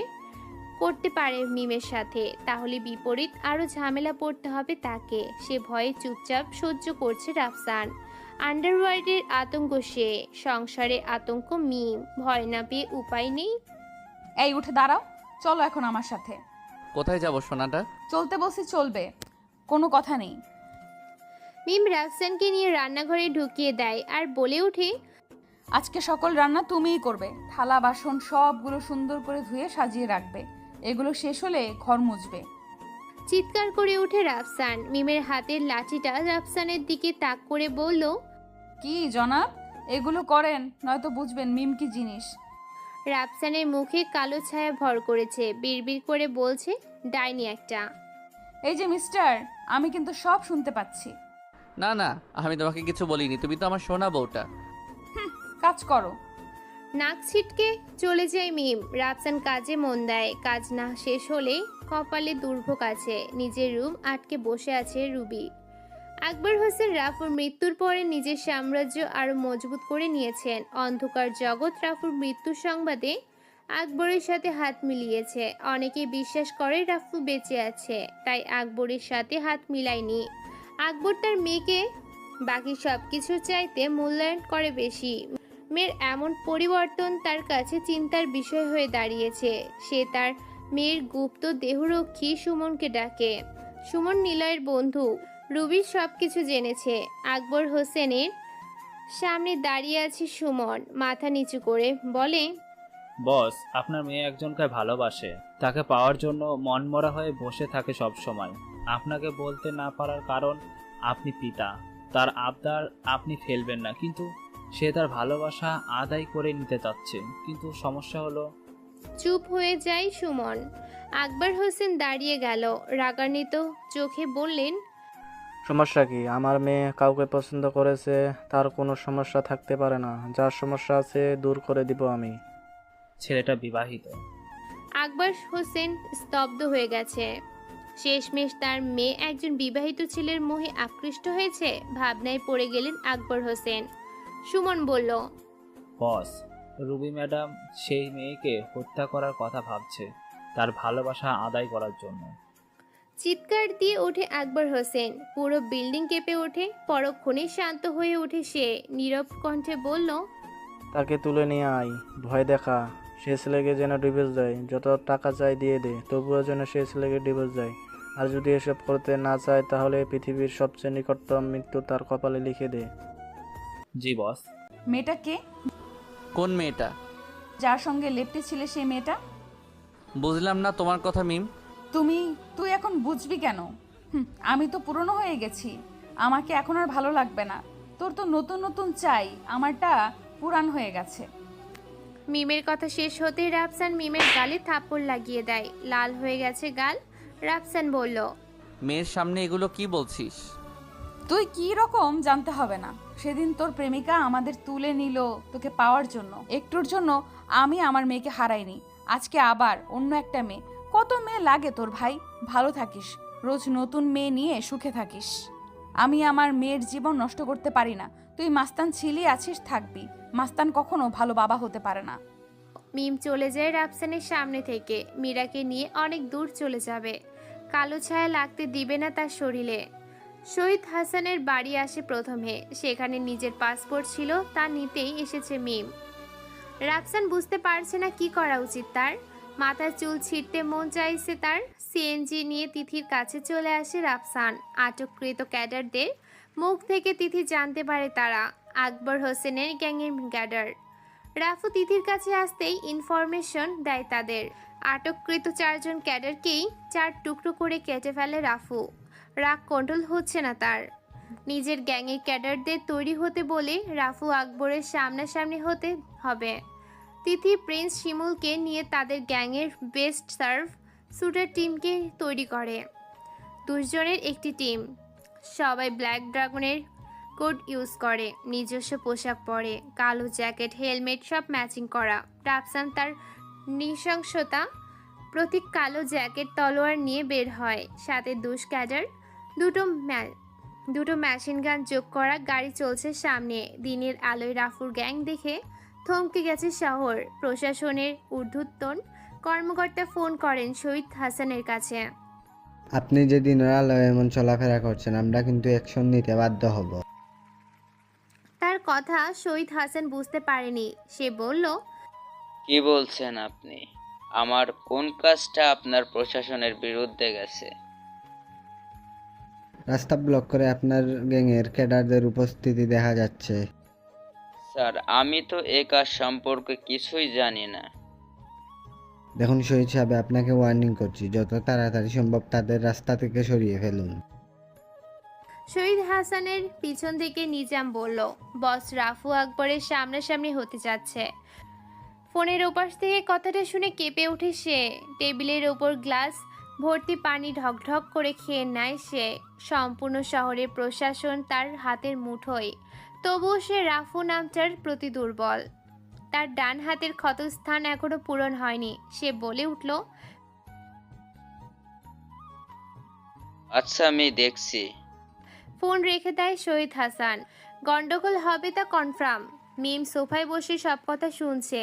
করতে পারে মিমের সাথে, তাহলে বিপরীত আরো ঝামেলা পড়তে হবে তাকে। সে ভয়ে চুপচাপ সহ্য করছে রাফসান। আন্ডারওয়ার্ল্ডের আতঙ্ক সে, সংসারে আতঙ্ক মিম। ভয় না পেয়ে উপায় নেই। এই উঠে দাঁড়াও, চলো এখন আমার সাথে। কোথায় যাব সোনাটা? চলতে বলছি চলবে, কোনো কথা নেই। মিম রাফসানকে নিয়ে রান্নাঘরে ঢুকিয়ে দেয় আর বলে ওঠে, আজকে সকল রান্না তুমিই করবে। থালা বাসন সবগুলো সুন্দর করে ধুয়ে সাজিয়ে রাখবে। এগুলো শেষ হলে ঘর মুছবে। চিৎকার করে ওঠে রাফসান। মিমের হাতের লাঠিটা রাফসানের দিকে তাক করে বলল, কি জনাব, এগুলো করেন নয়তো বুঝবেন মিম কি জিনিস। রাফসানের মুখে কালো ছায়া ভর করেছে। বিড়বিড় করে বলছে, ডাইনি একটা। এই যে মিস্টার, আমি কিন্তু সব শুনতে পাচ্ছি। না না, আমি তোমাকে কিছু বলিনি, তুমি তো আমার সোনা বউটা। কাজ করো। নাক ছিটকে চলে যায় মিম। রাফসান কাজে মন দেয়। কাজ না শেষ হলে কপালে দুর্ভোগ আছে। নিজের রুম আটকে বসে আছে রুবি। আকবর হোসেন রাফুর মৃত্যুর পরে নিজের সাম্রাজ্য আরো মজবুত করে নিয়েছেন। অন্ধকার জগৎ রাফুর মৃত্যুর সংবাদে আকবরের সাথে হাত মিলিয়েছে। অনেকে বিশ্বাস করে রাফু বেঁচে আছে, তাই আকবরের সাথে হাত মিলায়নি। আকবর তার মেয়েকে বাকি সব কিছুর চাইতে মূল্যায়ন করে বেশি। মেয়ের এমন পরিবর্তন তার কাছে চিন্তার বিষয় হয়ে দাঁড়িয়েছে। সে তার মেয়ের গুপ্ত দেহরক্ষী সুমনকে ডাকে। সুমন নিলয়ের বন্ধু। রুবির সব কিছু জেনেছে। আকবর হোসেনের সামনে দাঁড়িয়ে আছে সুমন, মাথা নিচু করে বলে, বস, আপনার মেয়ে একজনকে ভালোবাসে। তাকে পাওয়ার জন্য মনমরা হয়ে বসে থাকে সব সময়। আপনাকে বলতে না পারার কারণ আপনি পিতা। তার আবদার আপনি ফেলবেন না, কিন্তু সে তার ভালোবাসা আদায় করে নিতে চাচ্ছে। কিন্তু সমস্যা হলো। চুপ হয়ে যায় সুমন। আকবর হোসেন দাঁড়িয়ে গেল। রাগান্বিত চোখে বললেন, সমস্যা কি? আমার মেয়ে কাউকে পছন্দ করেছে, তার কোনো সমস্যা থাকতে পারে না। যার সমস্যা আছে দূর করে দিব আমি। ছেলেটা বিবাহিত। আকবর হোসেন স্তব্ধ হয়ে গেছে। শেষমেশ তার মেয়ে একজন বিবাহিত ছেলের মোহে আকৃষ্ট হয়েছে। ভাবনায় পড়ে গেলেন আকবর হোসেন। সুমন বলল, বস, রুবি ম্যাডাম সেই মেয়েকে হত্যা করার কথা ভাবছে, তার ভালোবাসা আদায় করার জন্য। চিৎকার দিয়ে ওঠে আকবর হোসেন। পুরো বিল্ডিং কেঁপে ওঠে। পরক্ষণে শান্ত হয়ে ওঠে সে। নীরব কণ্ঠে বলল, তাকে তুলে নিয়ে আয়, ভয় দেখা। সে ছেলেকে যেন ডিভোর্স দেয়। যত টাকা চাই দিয়ে দে, তবুও যেন সে ছেলেকে ডিভোর্স দেয়। আর যদি এসব করতে না চায় তাহলে পৃথিবীর সবচেয়ে নিকটতম মৃত্যু তার কপালে লিখে দে। জি বস। মেয়েটা কে? কোন মেয়েটা? যার সঙ্গে লেপ্টে ছিলে সেই মেয়েটা। বুঝলাম না তোমার কথা মিম। তুই এখন বুঝবি কেন? আমি তো পুরনো হয়ে গেছি, আমাকে এখন আর ভালো লাগবে না। তোর তো নতুন নতুন চাই, আমারটা পুরান হয়ে গেছে। মিমের কথা শেষ হতেই রাফসান মিমের গালে থাপ্পড় লাগিয়ে দেয়। লাল হয়ে গেছে গাল। রাফসান বলল, মেয়ের সামনে এগুলো কি বলছিস? তুই কি রকম জানতে হবে না। সেদিন তোর প্রেমিকা আমাদের তুলে নিল তোকে পাওয়ার জন্য। একটুর জন্য আমি আমার মেয়েকে হারাইনি। আজকে আবার অন্য একটা মেয়ে। কত মেয়ে লাগে তোর ভাই? ভালো থাকিস, রোজ নতুন মেয়ে নিয়ে সুখে থাকিস। আমি আমার মেয়ের জীবন নষ্ট করতে পারি না। তুই মাস্তান ছিলি, আছিস, থাকবি। মাস্তান কখনো ভালো বাবা হতে পারে না। মিম চলে যায় রাফসানের সামনে থেকে। মীরাকে নিয়ে অনেক দূর চলে যাবে। কালো ছায়া লাগতে দিবে না তার শরীরে। শহীদ হাসানের বাড়ি আসে প্রথমে। সেখানে নিজের পাসপোর্ট ছিল, তা নিতেই এসেছে মিম। রাফসান বুঝতে পারছে না কি করা উচিত তার। মাথার চুল ছিঁড়তে মন চাইছে তার। সিএনজি নিয়ে তিথির কাছে চলে আসে রাফসান। আটককৃত ক্যাডারদের মুখ থেকে তিথি জানতে পারে তারা আকবর হোসেনের গ্যাংয়ের ক্যাডার। রাফু তিথির কাছে আসতেই ইনফরমেশন দেয় তাদের। আটককৃত 4 জন ক্যাডারকেই 4 টুকরো করে কেটে ফেলে রাফু। রাগ কন্ট্রোল হচ্ছে না তার। নিজের গ্যাংয়ের ক্যাডারদের তৈরি হতে বলে রাফু আকবরের সামনাসামনি হতে হবে। তিথি প্রিন্স শিমুলকে নিয়ে তাদের গ্যাংয়ের বেস্ট সার্ভ শুটার টিমকে তৈরি করে। 2 জনের একটি টিম। সবাই ব্ল্যাক ড্রাগনের কোড ইউজ করে, নিজস্ব পোশাক পরে, কালো জ্যাকেট, হেলমেট সব ম্যাচিং করা। রাফসান তার নৃশংসতা প্রতীক কালো জ্যাকেট তলোয়ার নিয়ে বের হয়। সাথে 2 ক্যাডার, দুটো মেশিন গান যোগ করা গাড়ি চলছে সামনে। দিনের আলোয় রাফুর গ্যাং দেখে থমকে গেছে শহর। প্রশাসনের ঊর্ধ্বতন কর্মকর্তা ফোন করেন শহীদ হাসানের কাছে। আপনি যে দিনের আলোয় এমন চলাফেরা করছেন, আমরা কিন্তু অ্যাকশন নিতে বাধ্য হব। তার কথা শহীদ হাসান বুঝতে পারেনি। সে বলল, কি বলছেন আপনি? আমার কোন কাজটা আপনার প্রশাসনের বিরুদ্ধে গেছে? রাস্তা ব্লক করে আপনার গ্যাংয়ের ক্যাডারদের উপস্থিতি দেখা যাচ্ছে। স্যার, আমি তো এ কাজ সম্পর্কে কিছুই জানি না। দেখুন শহীদ সাহেব, আপনাকে ওয়ার্নিং করছি, যত তাড়াতাড়ি সম্ভব তাদের রাস্তা থেকে সরিয়ে ফেলুন। শহীদ হাসানের পিছন থেকে নিজাম বলল, বস রাফু আকবরের সামনাসামনি হতে যাচ্ছে। ফোনের ওপাশ থেকে কথাটা শুনে কেঁপে ওঠে সে। টেবিলের ওপর গ্লাস ভর্তি পানি ঢকঢক করে খেয়ে নেয় সে। সম্পূর্ণ শহরের প্রশাসন তার হাতের মুঠোয়, তবুও সে রাফু নামটার প্রতি দুর্বল। তার ডান হাতের ক্ষতস্থান এখনো পূরণ হয়নি। সে বলে উঠল, আচ্ছা, আমি দেখছি। ফোন রেখে দেয় শহীদ হাসান। গন্ডগোল হবে তা কনফার্ম। মিম সোফায় বসে সব কথা শুনছে।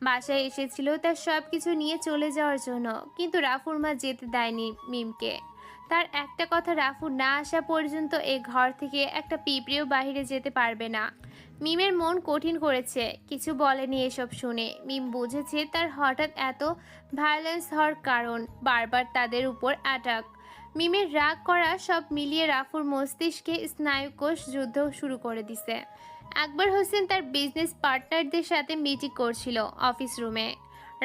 বাসায় এসেছিল তার সব কিছু নিয়ে চলে যাওয়ার জন্য, কিন্তু রাফুর মা যেতে দেয়নি মিমকে। তার একটা কথা, রাফু না আসা পর্যন্ত এ ঘর থেকে একটা পিঁপড়েও বাইরে যেতে পারবে না। মিমের মন কঠিন করেছে, কিছু বলেনি এসব শুনে। মিম বুঝেছে তার হঠাৎ এত ভায়োলেন্স হওয়ার কারণ বারবার তাদের উপর অ্যাটাক। মিমের রাগ করা সব মিলিয়ে রাফুর মস্তিষ্কে স্নায়ুকোষ যুদ্ধ শুরু করে দিছে। আকবর হোসেন তার বিজনেস পার্টনারদের সাথে মিটিং করছিল অফিস রুমে।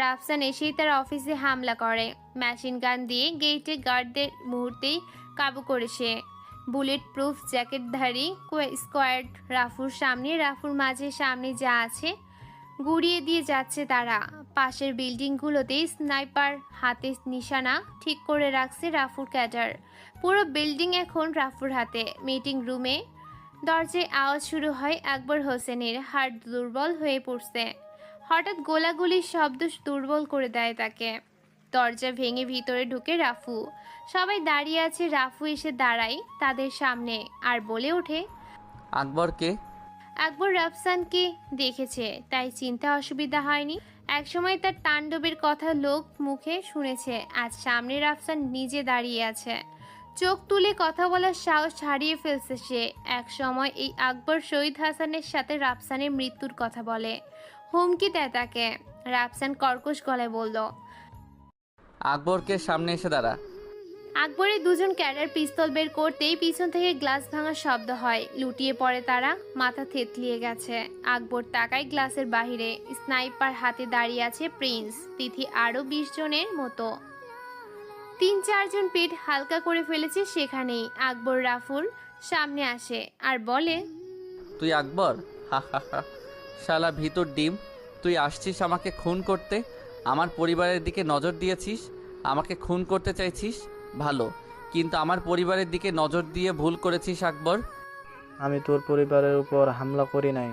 রাফসান এসেই তার অফিসে হামলা করে। মেশিন গান দিয়ে গেটে গার্ডদের মুহূর্তেই কাবু করে সে। বুলেট প্রুফ জ্যাকেটধারী স্কোয়াড রাফুর মাঝে সামনে যা আছে গুড়িয়ে দিয়ে যাচ্ছে তারা। পাশের বিল্ডিংগুলোতেই স্নাইপার হাতে নিশানা ঠিক করে রাখছে রাফুর ক্যাডার। পুরো বিল্ডিং এখন রাফুর হাতে। মিটিং রুমে দরজায় আওয়াজ শুরু হয় আকবর হোসেনের। হার্ট দুর্বল হয়ে পড়ছে। হঠাৎ গোলাগুলির শব্দ দুর্বল করে দেয় তাকে। দরজা ভেঙে ভিতরে ঢুকে রাফু। সবাই দাঁড়িয়ে আছে। রাফু এসে দাঁড়ায় তাদের সামনে আর বলে ওঠে, আকবরকে? আকবর রাফসানকে দেখেছে, তাই চিন্তা অসুবিধা হয়নি। একসময় তার তাণ্ডবের কথা লোক মুখে শুনেছে, আজ সামনে রাফসান নিজে দাঁড়িয়ে আছে। চোখ তুলে কথা বলার সাহস হারিয়ে ফেলছে সে। এক সময় এই আকবর শহীদ হাসানের সাথে রাফসানের মৃত্যুর কথা বলে, হুমকি দেয় তাকে। রাফসান কর্কশ গলায় বলল, আকবরকে সামনে এসে দাঁড়া। আকবরের 2 জন ক্যাডার পিস্তল বের করতেই পিছন থেকে গ্লাস ভাঙার শব্দ হয়। লুটিয়ে পড়ে তারা, মাথা থেতলিয়ে গেছে। আকবর তাকায় গ্লাসের বাহিরে। স্নাইপার হাতে দাঁড়িয়ে আছে প্রিন্স, তিথি, আরো 20 জনের মতো। 3-4 জন পিঠ হালকা করে ফেলেছে সেখানেই। আকবর রাফুর সামনে আসে আর বলে, তুই আকবর? হা হা হা, শালা ভিতর ডিম। তুই আসছিস আমাকে খুন করতে, আমার পরিবারের দিকে নজর দিয়েছিস, আমাকে খুন করতে চাইছিস, ভালো, কিন্তু আমার পরিবারের দিকে নজর দিয়ে ভুল করেছিস আকবর। আমি তোর পরিবারের উপর হামলা করি নাই।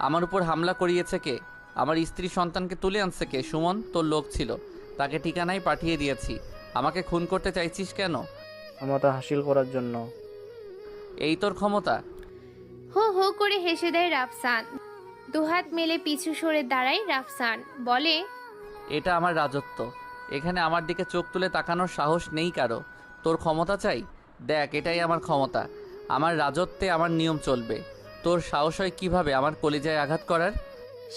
আমার উপর হামলা করিয়েছে কে? আমার স্ত্রী সন্তানকে তুলে আনছে কে? সুমন তোর লোক ছিল, তাকে ঠিকানায় পাঠিয়ে দিয়েছি। আমাকে খুন করতে চাইছিস কেন? ক্ষমতা হাসিল করার জন্য। এই তোর ক্ষমতা? হো হো করে হেসে দেয় রাফসান। দুহাত মেলে পিছু সরে দাঁড়ায় রাফসান, বলে, এটা আমার রাজত্ব, এখানে আমার দিকে চোখ তুলে তাকানোর সাহস নেই কারো। তোর ক্ষমতা চাই? দেখ, এটাই আমার ক্ষমতা, আমার রাজত্বে আমার নিয়ম চলবে। তোর সাহস হয় কিভাবে আমার কলিজায় আঘাত করার?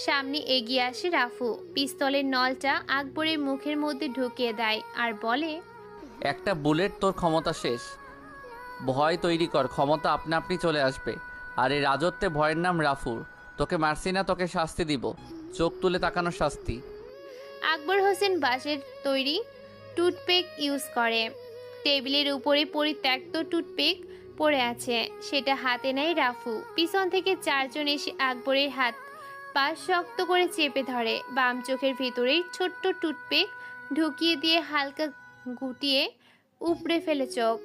সামনে এগিয়ে আসে রাফু, পিস্তলের নলটা আকবরের মুখের মধ্যে ঢুকিয়ে দেয় আর বলে, একটা বুলেট তোর ক্ষমতা শেষ। ভয় তৈরি কর, ক্ষমতা আপনা আপনি চলে আসবে। আর এই রাজত্বে ভয়ের নাম রাফুর। তোকে মারছি না, তোকে শাস্তি দিব, চোখ তুলে তাকানোর শাস্তি। আকবর হোসেন বাঁশের তৈরি টুথপেক ইউজ করে। টেবিলের উপরে পরিত্যক্ত টুথপেক পড়ে আছে, সেটা হাতে নেয় রাফু। পিছন থেকে চারজন এসে আকবরের হাত পা শক্ত করে চেপে ধরে, বাম চোখের ভিতরেই ছোট্ট টুথপেক ঢুকিয়ে দিয়ে হালকা গুটিয়ে উপড়ে ফেলে চোখ।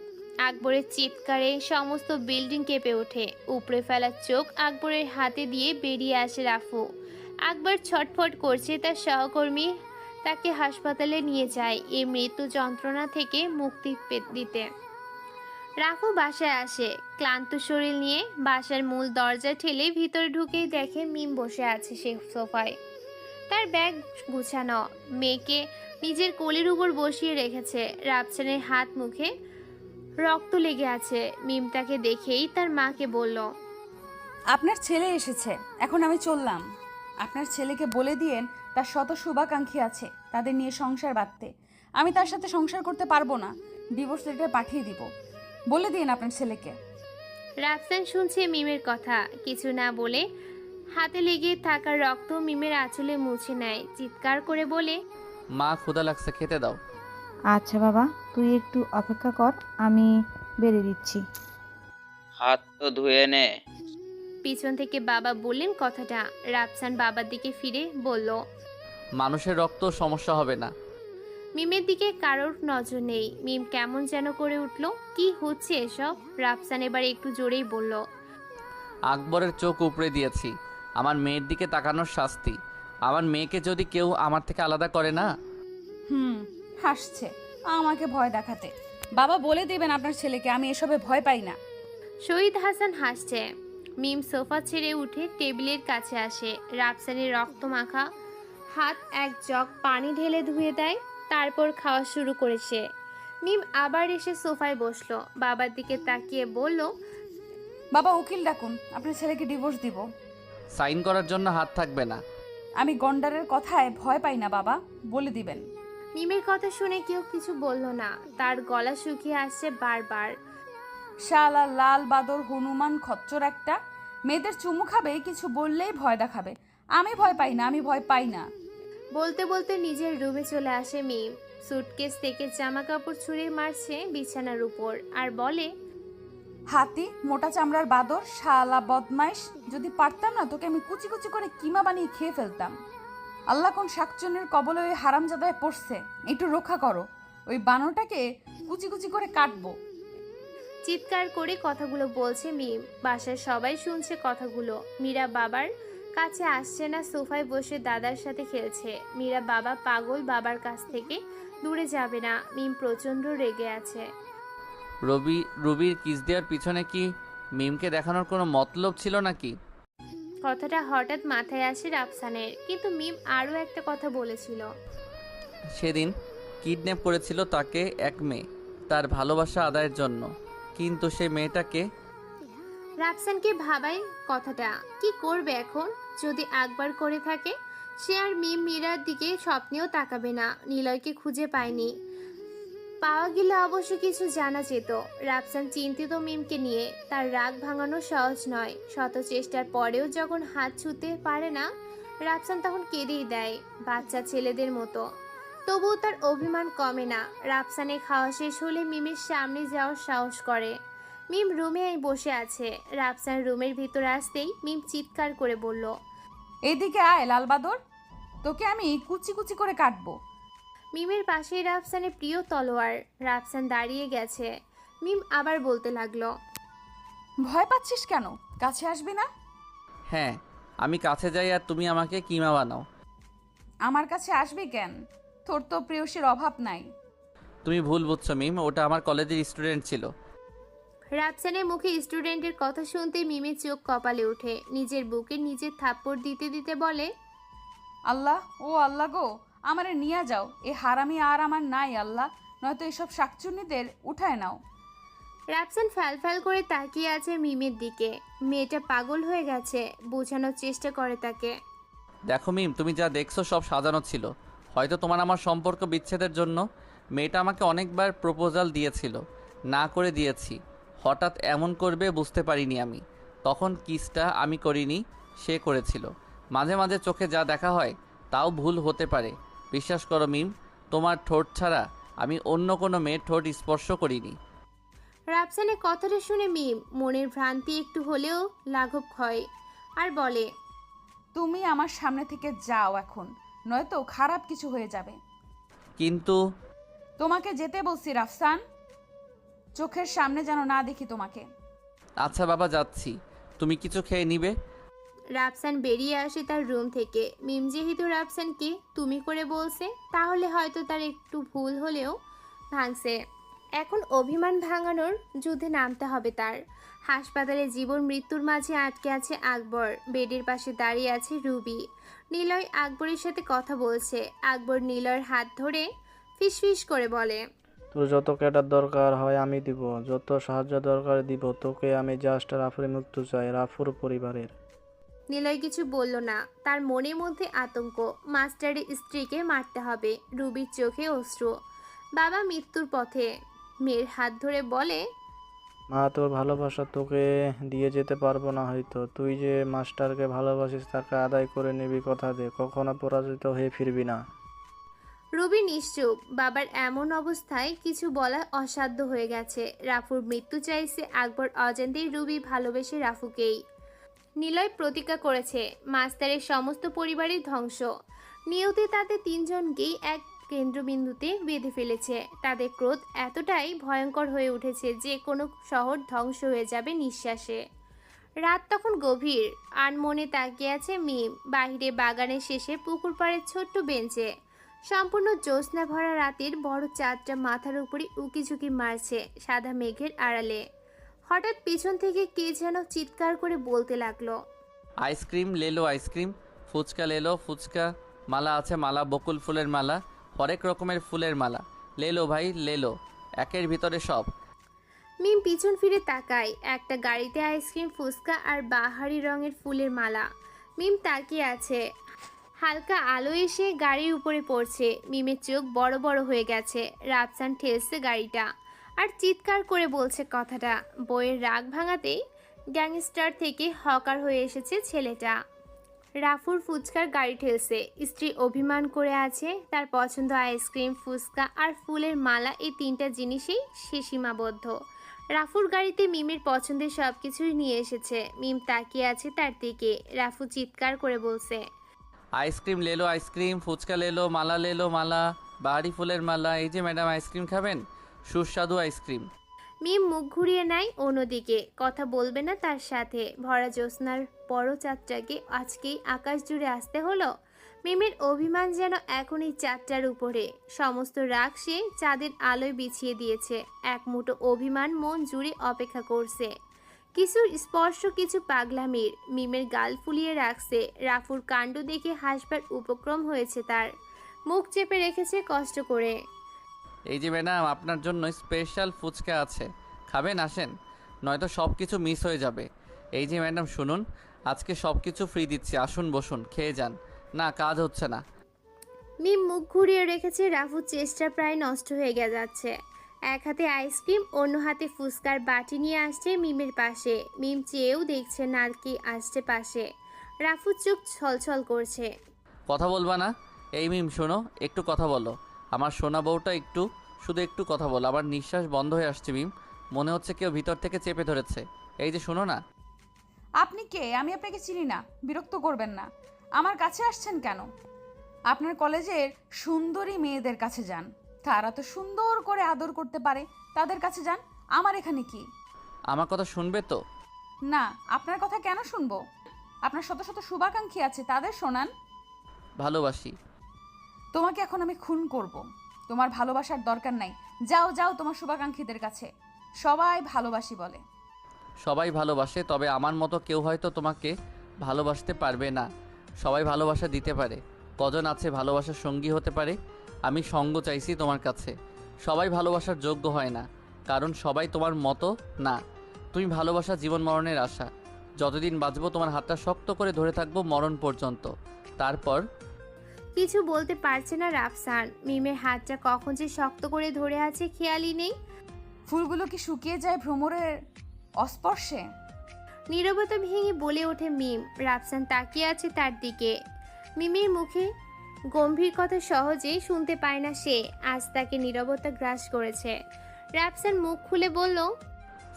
আকবরের চিৎকারে সমস্ত বিল্ডিং কেঁপে ওঠে। উপড়ে ফেলা চোখ আকবরের হাতে দিয়ে বেরিয়ে আসে রাফু। আকবর ছটফট করছে, তার সহকর্মী তাকে হাসপাতালে নিয়ে যায় এই মৃত্যু যন্ত্রণা থেকে মুক্তি দিতে। রাফু বাসায় আসে ক্লান্ত শরীর নিয়ে। বাসার মূল দরজা ঠেলে ভিতরে ঢুকেই দেখে মিম বসে আছে সে সোফায়। তার ব্যাগ গুছানো, মেয়েকে নিজের কোলের উপর বসিয়ে রেখেছে। রাফসানের হাত মুখে রক্ত লেগে আছে। মিম তাকে দেখেই তার মাকে বলল, আপনার ছেলে এসেছে, এখন আমি চললাম। আপনার ছেলেকে বলে দিয়েন তার শত শুভাকাঙ্ক্ষী আছে, তাদের নিয়ে সংসার বাঁধতে। আমি তার সাথে সংসার করতে পারবো না, ডিভোর্স লেটার পাঠিয়ে দিব। বলে দিন আপনার ছেলেকে। রাফসান শুনছে মিমের কথা, কিছু না বলে হাতে লেগে থাকা রক্ত মিমের আঁচলে মুছে নেয়। চিৎকার করে বলে, মা ক্ষুধা লাগছে, খেতে দাও। আচ্ছা বাবা, তুই একটু অপেক্ষা কর, আমি বেড়ে দিচ্ছি। হাত তো ধুয়ে নে। পিছন থেকে বাবা বললেন কথাটা। রাফসান বাবার দিকে ফিরে বলল, মানুষের রক্ত সমস্যা হবে না। মিমের দিকে কারোর নজর নেই। মিম কেমন যেন করে উঠল। কি হচ্ছে এসব? রাফসান এবার একটু জোরেই বলল, আকবরের চোখ উপড়ে দিয়েছি, আমার মেয়ের দিকে তাকানোর শাস্তি। আমার মেয়েকে যদি কেউ আমার থেকে আলাদা করে না। হাসছে আমাকে ভয় দেখাতে। বাবা বলে দেবেন আপনার ছেলেকে আমি এসবে ভয় পাই না। শহীদ হাসান হাসছে। মিম সোফা ছেড়ে উঠে টেবিলের কাছে আসে। রাফসানের রক্ত মাখা হাত এক জগ পানি ঢেলে ধুয়ে দেয়, তারপর খাওয়া শুরু করেছে। মিম আবার এসে সোফায় বসলো, বাবার দিকে তাকিয়ে বলল, বাবা উকিল ডাকুন, আপনার ছেলেকে ডিভোর্স দিব। সাইন করার জন্য হাত থাকবে না। আমি গন্ডারের কথায় ভয় পাই না বাবা, বলে দিবেন। মিমের কথা শুনে কেউ কিছু বলল না। তার গলা শুকিয়ে আসছে বারবার। শালা লাল বাদর হনুমান খচ্চর একটা, মেয়েদের চুমু খাবে, কিছু বললেই ভয় দেখাবে। আমি ভয় পাই না, আমি ভয় পাই না। বলতে বলতে নিজের রুমে চলে আসে মিম। সুটকেস থেকে জামা কাপড় ছুঁড়ে মারছে বিছানার উপর আর বলে, হাতি মোটা চামড়ার বাদর, শালা বদমাইশ, যদি পারতাম না তোকে আমি কুচি কুচি করে কিমা বানিয়ে খেয়ে ফেলতাম। আল্লাহ কোন শাকচুন্নির কবলে ওই হারামজাদায় পড়ছে, একটু রক্ষা করো, ওই বানরটাকে কুচি কুচি করে কাটবো। চিৎকার করে কথাগুলো বলছে মিম। বাসার সবাই শুনছে কথাগুলো। মীরা বাবার কাছে আসছে না, সোফায় বসে দাদার সাথে খেলছে। মীরা বাবা পাগল, বাবার কাছ থেকে দূরে যাবে না। মিম প্রচন্ড রেগে আছে। রবির কিস দেওয়ার পিছনে কি মিমকে দেখানোর কোনো মতলব ছিল নাকি? কথাটা হঠাৎ মাথায় আসে রাফসানের, কিন্তু মিম আরও একটা কথা বলেছিল। সেদিন কিডন্যাপ করেছিল তাকে এক মেয়ে, তার ভালোবাসা আদায়ের জন্য। কিন্তু সে মেয়েটাকে রাফসানকে ভাবায় কথাটা। কি করবে এখন? যদি একবার করে থাকে, সে আর মিম মীরার দিকে স্বপ্নেও তাকাবে না। নিলয়কে খুঁজে পায়নি, পাওয়া গেলে অবশ্য কিছু জানা যেত। রাফসান চিন্তিত মিমকে নিয়ে। তার রাগ ভাঙানো সহজ নয়। শত চেষ্টার পরেও যখন হাত ছুঁতে পারে না, রাফসান তখন কেঁদেই দেয়, বাচ্চা ছেলেদের মতো। তবুও তার অভিমান কমে না। রাফসানে খাওয়া শেষ হলে মিমের সামনে যাওয়ার সাহস করে। মিম রুমে বসে আছে। রাফসান রুমের ভিতর আসতেই মিম চিৎকার করে বলল, এদিকে আয় লাল বাদর, তোকে আমি কুচি কুচি করে কাটবো। মিমের পাশেই রাফসানের প্রিয় তলোয়ার। রাফসান দাঁড়িয়ে গেছে। মিম আবার বলতে লাগলো, ভয় পাচ্ছিস কেন? কাছে আসবি না? হ্যাঁ, আমি কাছে যাই আর তুমি আমাকে কিমা বানাও। আমার কাছে আসবি কেন? তোর তো প্রেয়সীর অভাব নাই। তুমি ভুল বুঝছো মিম, ওটা আমার কলেজের স্টুডেন্ট ছিল। রাফসানের মুখে স্টুডেন্টের কথা শুনতে মিমের চোখ কপালে ওঠে। নিজের বুকে নিজের থাপ্পড় দিতে দিতে বলে, আল্লাহ, ও আল্লাহ গো, আমারে নিয়ে যাও, এ হারামি আর আমার নাই আল্লাহ, নয়তো এসব শাকচুন্নিদের উঠায় নাও। রাফসান ফ্যাল করে তাকিয়ে আছে মিমের দিকে। মেয়েটা পাগল হয়ে গেছে। বোঝানোর চেষ্টা করে তাকে। দেখো মিম, তুমি যা দেখছো সব সাজানো ছিল। হয়তো তোমার আমার সম্পর্ক বিচ্ছেদের জন্য মেয়েটা আমাকে অনেকবার প্রপোজাল দিয়েছিল, না করে দিয়েছি। হঠাৎ এমন করবে বুঝতে পারিনি আমি। তখন কিসটা আমি করিনি, সে করেছিল। মাঝে মাঝে চোখে যা দেখা হয় তাও ভুল হতে পারে। বিশ্বাস করো মিম, তোমার ঠোঁট ছাড়া আমি অন্য কোনো মেয়ের ঠোঁট স্পর্শ করিনি। রাফসানের কথাটা শুনে মিম মনের ভ্রান্তি একটু হলেও লাঘব হয় আর বলে, তুমি আমার সামনে থেকে যাও এখন, নয়তো খারাপ কিছু হয়ে যাবে। কিন্তু তোমাকে যেতে বলছি রাফসান, চোখের সামনে যেন না দেখি তোমাকে। আচ্ছা বাবা, যাচ্ছি। তুমি কিছু খেয়ে নিবে? রাফসান বেরিয়ে আসে তার রুম থেকে। মিম যেহেতু রাফসানকে তুমি করে বলছে, তাহলে হয়তো তার একটু ভুল হলেও ভাঙছে। এখন অভিমান ভাঙানোর যুদ্ধে নামতে হবে তার। হাসপাতালে জীবন মৃত্যুর মাঝে আটকে আছে আকবর, বেডের পাশে দাঁড়িয়ে আছে রুবি। নিলয় আকবরের সাথে কথা বলছে। আকবর নিলয়ের হাত ধরে ফিসফিস করে বলে, তোর যত ক্যাটার দরকার হয় আমি দিব, যত সাহায্য দরকার দিব তোকে। আমি জাস্ট রাফুর মৃত্যু চাই, রাফুর পরিবারের। নিলয় কিছু বলল না। তার মনের মধ্যে আতঙ্ক, মাস্টারের স্ত্রীকে মারতে হবে। রুবির চোখে অশ্রু। বাবা মৃত্যুর পথে। মেয়ের হাত ধরে বলে, মা, তোর ভালোবাসা তোকে দিয়ে যেতে পারবো না হয়তো। তুই যে মাস্টারকে ভালোবাসিস তাকে আদায় করে নিবি, কথা দে, কখনো পরাজিত হয়ে ফিরবি না। রুবি নিশ্চুপ। বাবার এমন অবস্থায় কিছু বলা অসাধ্য হয়ে গেছে। রাফুর মৃত্যু চাইছে আকবর অজান্তেই রুবি ভালোবেসে রাফুকেই। নিলয় প্রতিজ্ঞা করেছে মাস্টারের সমস্ত পরিবারের ধ্বংস। নিয়তি তাদের তিনজনকেই এক কেন্দ্রবিন্দুতে বেঁধে ফেলেছে। তাদের ক্রোধ এতটাই ভয়ঙ্কর হয়ে উঠেছে যে কোনো শহর ধ্বংস হয়ে যাবে নিঃশ্বাসে। রাত তখন গভীর। আনমনে তাকিয়ে আছে মিম বাহিরে বাগানের শেষে পুকুর পাড়ের ছোট্ট বেঞ্চে। সম্পূর্ণ জ্যোৎস্না ভরা রাতের বড় চাঁদটা মাথার উপরে উকিঝুঁকি মারছে সাদা মেঘের আড়ালে। হঠাৎ পিছন থেকে কে যেন চিৎকার করে বলতে লাগলো, আইসক্রিম লেলো আইসক্রিম, ফুচকা লেলো ফুচকা, মালা আছে মালা, বকুল ফুলের মালা, হরেক রকমের ফুলের মালা, লেলো ভাই লেলো, একের ভিতরে সব। মিম পিছন ফিরে তাকায়। একটা গাড়িতে আইসক্রিম, ফুচকা আর বাহারি রঙের ফুলের মালা। মিম তাকিয়ে আছে। হালকা আলো এসে গাড়ির উপরে পড়ছে। মিমের চোখ বড় বড় হয়ে গেছে। রাফসান ঠেলছে গাড়িটা আর চিৎকার করে বলছে কথাটা। বইয়ের রাগ ভাঙাতেই গ্যাংস্টার থেকে হকার হয়ে এসেছে ছেলেটা। রাফুর ফুচকার গাড়ি ঠেলছে। স্ত্রী অভিমান করে আছে। তার পছন্দ আইসক্রিম, ফুচকা আর ফুলের মালা, এই তিনটা জিনিসই সে সীমাবদ্ধ। রাফুর গাড়িতে মিমের পছন্দের সব কিছুই নিয়ে এসেছে। মিম তাকিয়ে আছে তার দিকে। রাফু চিৎকার করে বলছে, আইসক্রিম লেলো আইসক্রিম, ফুচকা লেলো, মালা লেলো মালা, বাহারি ফুলের মালা। এই যে ম্যাডাম আইসক্রিম খাবেন? সুস্বাদু আইসক্রিম। মিম মুখ ঘুরিয়ে নেয় অন্যদিকে। কথা বলবে না তার সাথে। ভরা জ্যোৎস্নার বড় চাঁদটাকে আজকেই আকাশ জুড়ে আসতে হলো। মিমের অভিমান যেন এখন এই চাঁদটার উপরে। সমস্ত রাগ সে চাঁদের আলোয় বিছিয়ে দিয়েছে। এক মুঠো অভিমান মন জুড়ে অপেক্ষা করছে কিছু স্পর্শ, কিছু পাগলামির। মিমের গাল ফুলিয়ে রাখছে। রাফুর কাণ্ড দেখে হাসবার উপক্রম হয়েছে তার। মুখ চেপে রেখেছে কষ্ট করে। এই যে ম্যাডাম, আপনার জন্য স্পেশাল ফুচকা আছে, খাবেন? আসেন, নয়তো সব কিছু মিস হয়ে যাবে। এই যে ম্যাডাম শুনুন, আজকে সব কিছু ফ্রি দিচ্ছি, আসুন বসুন, খেয়ে যান। না, কাজ হচ্ছে না। মিম মুখ ঘুরিয়ে রেখেছে। রাফুর চেষ্টা প্রায় নষ্ট হয়ে যাচ্ছে। এক হাতে আইসক্রিম, অন্য হাতে ফুচকার বাটি নিয়ে আসছে মিমের পাশে। মিম চেয়েও দেখছে না কি আসছে পাশে। রাফুর চোখ ছলছল করছে। কথা বলবা না? এই মিম শোনো, একটু কথা বলো। আমার সোনা বউটা একটু, শুধু একটু কথা বলো। আমার নিঃশ্বাস বন্ধ হয়ে আসছে মিম, মনে হচ্ছে কেউ ভিতর থেকে চেপে ধরেছে। এই যে শোনো না। আপনি কে? আমি আপনাকে চিনি না, বিরক্ত করবেন না। আমার কাছে আসছেন কেন? আপনার কলেজের সুন্দরী মেয়েদের কাছে যান, তারা তো সুন্দর করে আদর করতে পারে, তাদের কাছে যান। আমার এখানে কি? আমার কথা শুনবে তো? না, আপনার কথা কেন শুনবো? আপনার শত শত শুভাকাঙ্ক্ষী আছে, তাদের শোনান। ভালোবাসি তোমাকে এখন আমি খুন করব। তোমার ভালোবাসার দরকার নাই। যাও যাও তোমার শুভাকাঙ্ক্ষীদের কাছে, সবাই ভালোবাসি বলে। সবাই ভালোবাসে, তবে আমার মতো কেউ হয়তো তোমাকে ভালোবাসতে পারবে না। সবাই ভালোবাসা দিতে পারে, কজন আছে ভালোবাসার সঙ্গী হতে পারে। আমি সঙ্গ চাইছি তোমার কাছে। সবাই ভালোবাসার যোগ্য হয় না, কারণ সবাই তোমার মতো না। তুমি ভালোবাসা জীবন মরণের আশা। যতদিন বাঁচবো তোমার হাতটা শক্ত করে ধরে থাকবো মরণ পর্যন্ত। তারপর কিছু বলতে পারছে না রাফসান। মিমের হাতটা কখন যে শক্ত করে ধরে আছে খেয়ালই নেই। ফুলগুলো কি শুকিয়ে যায় ভ্রমরের অস্পর্শে? নীরবতা ভেঙে বলে ওঠে মিম। রাফসান তাকিয়ে আছে তার দিকে। মিমের মুখে গম্ভীর কথা সহজেই শুনতে পায় না সে। আজ তাকে নীরবতা গ্রাস করেছে। রাফসান মুখ খুলে বলল,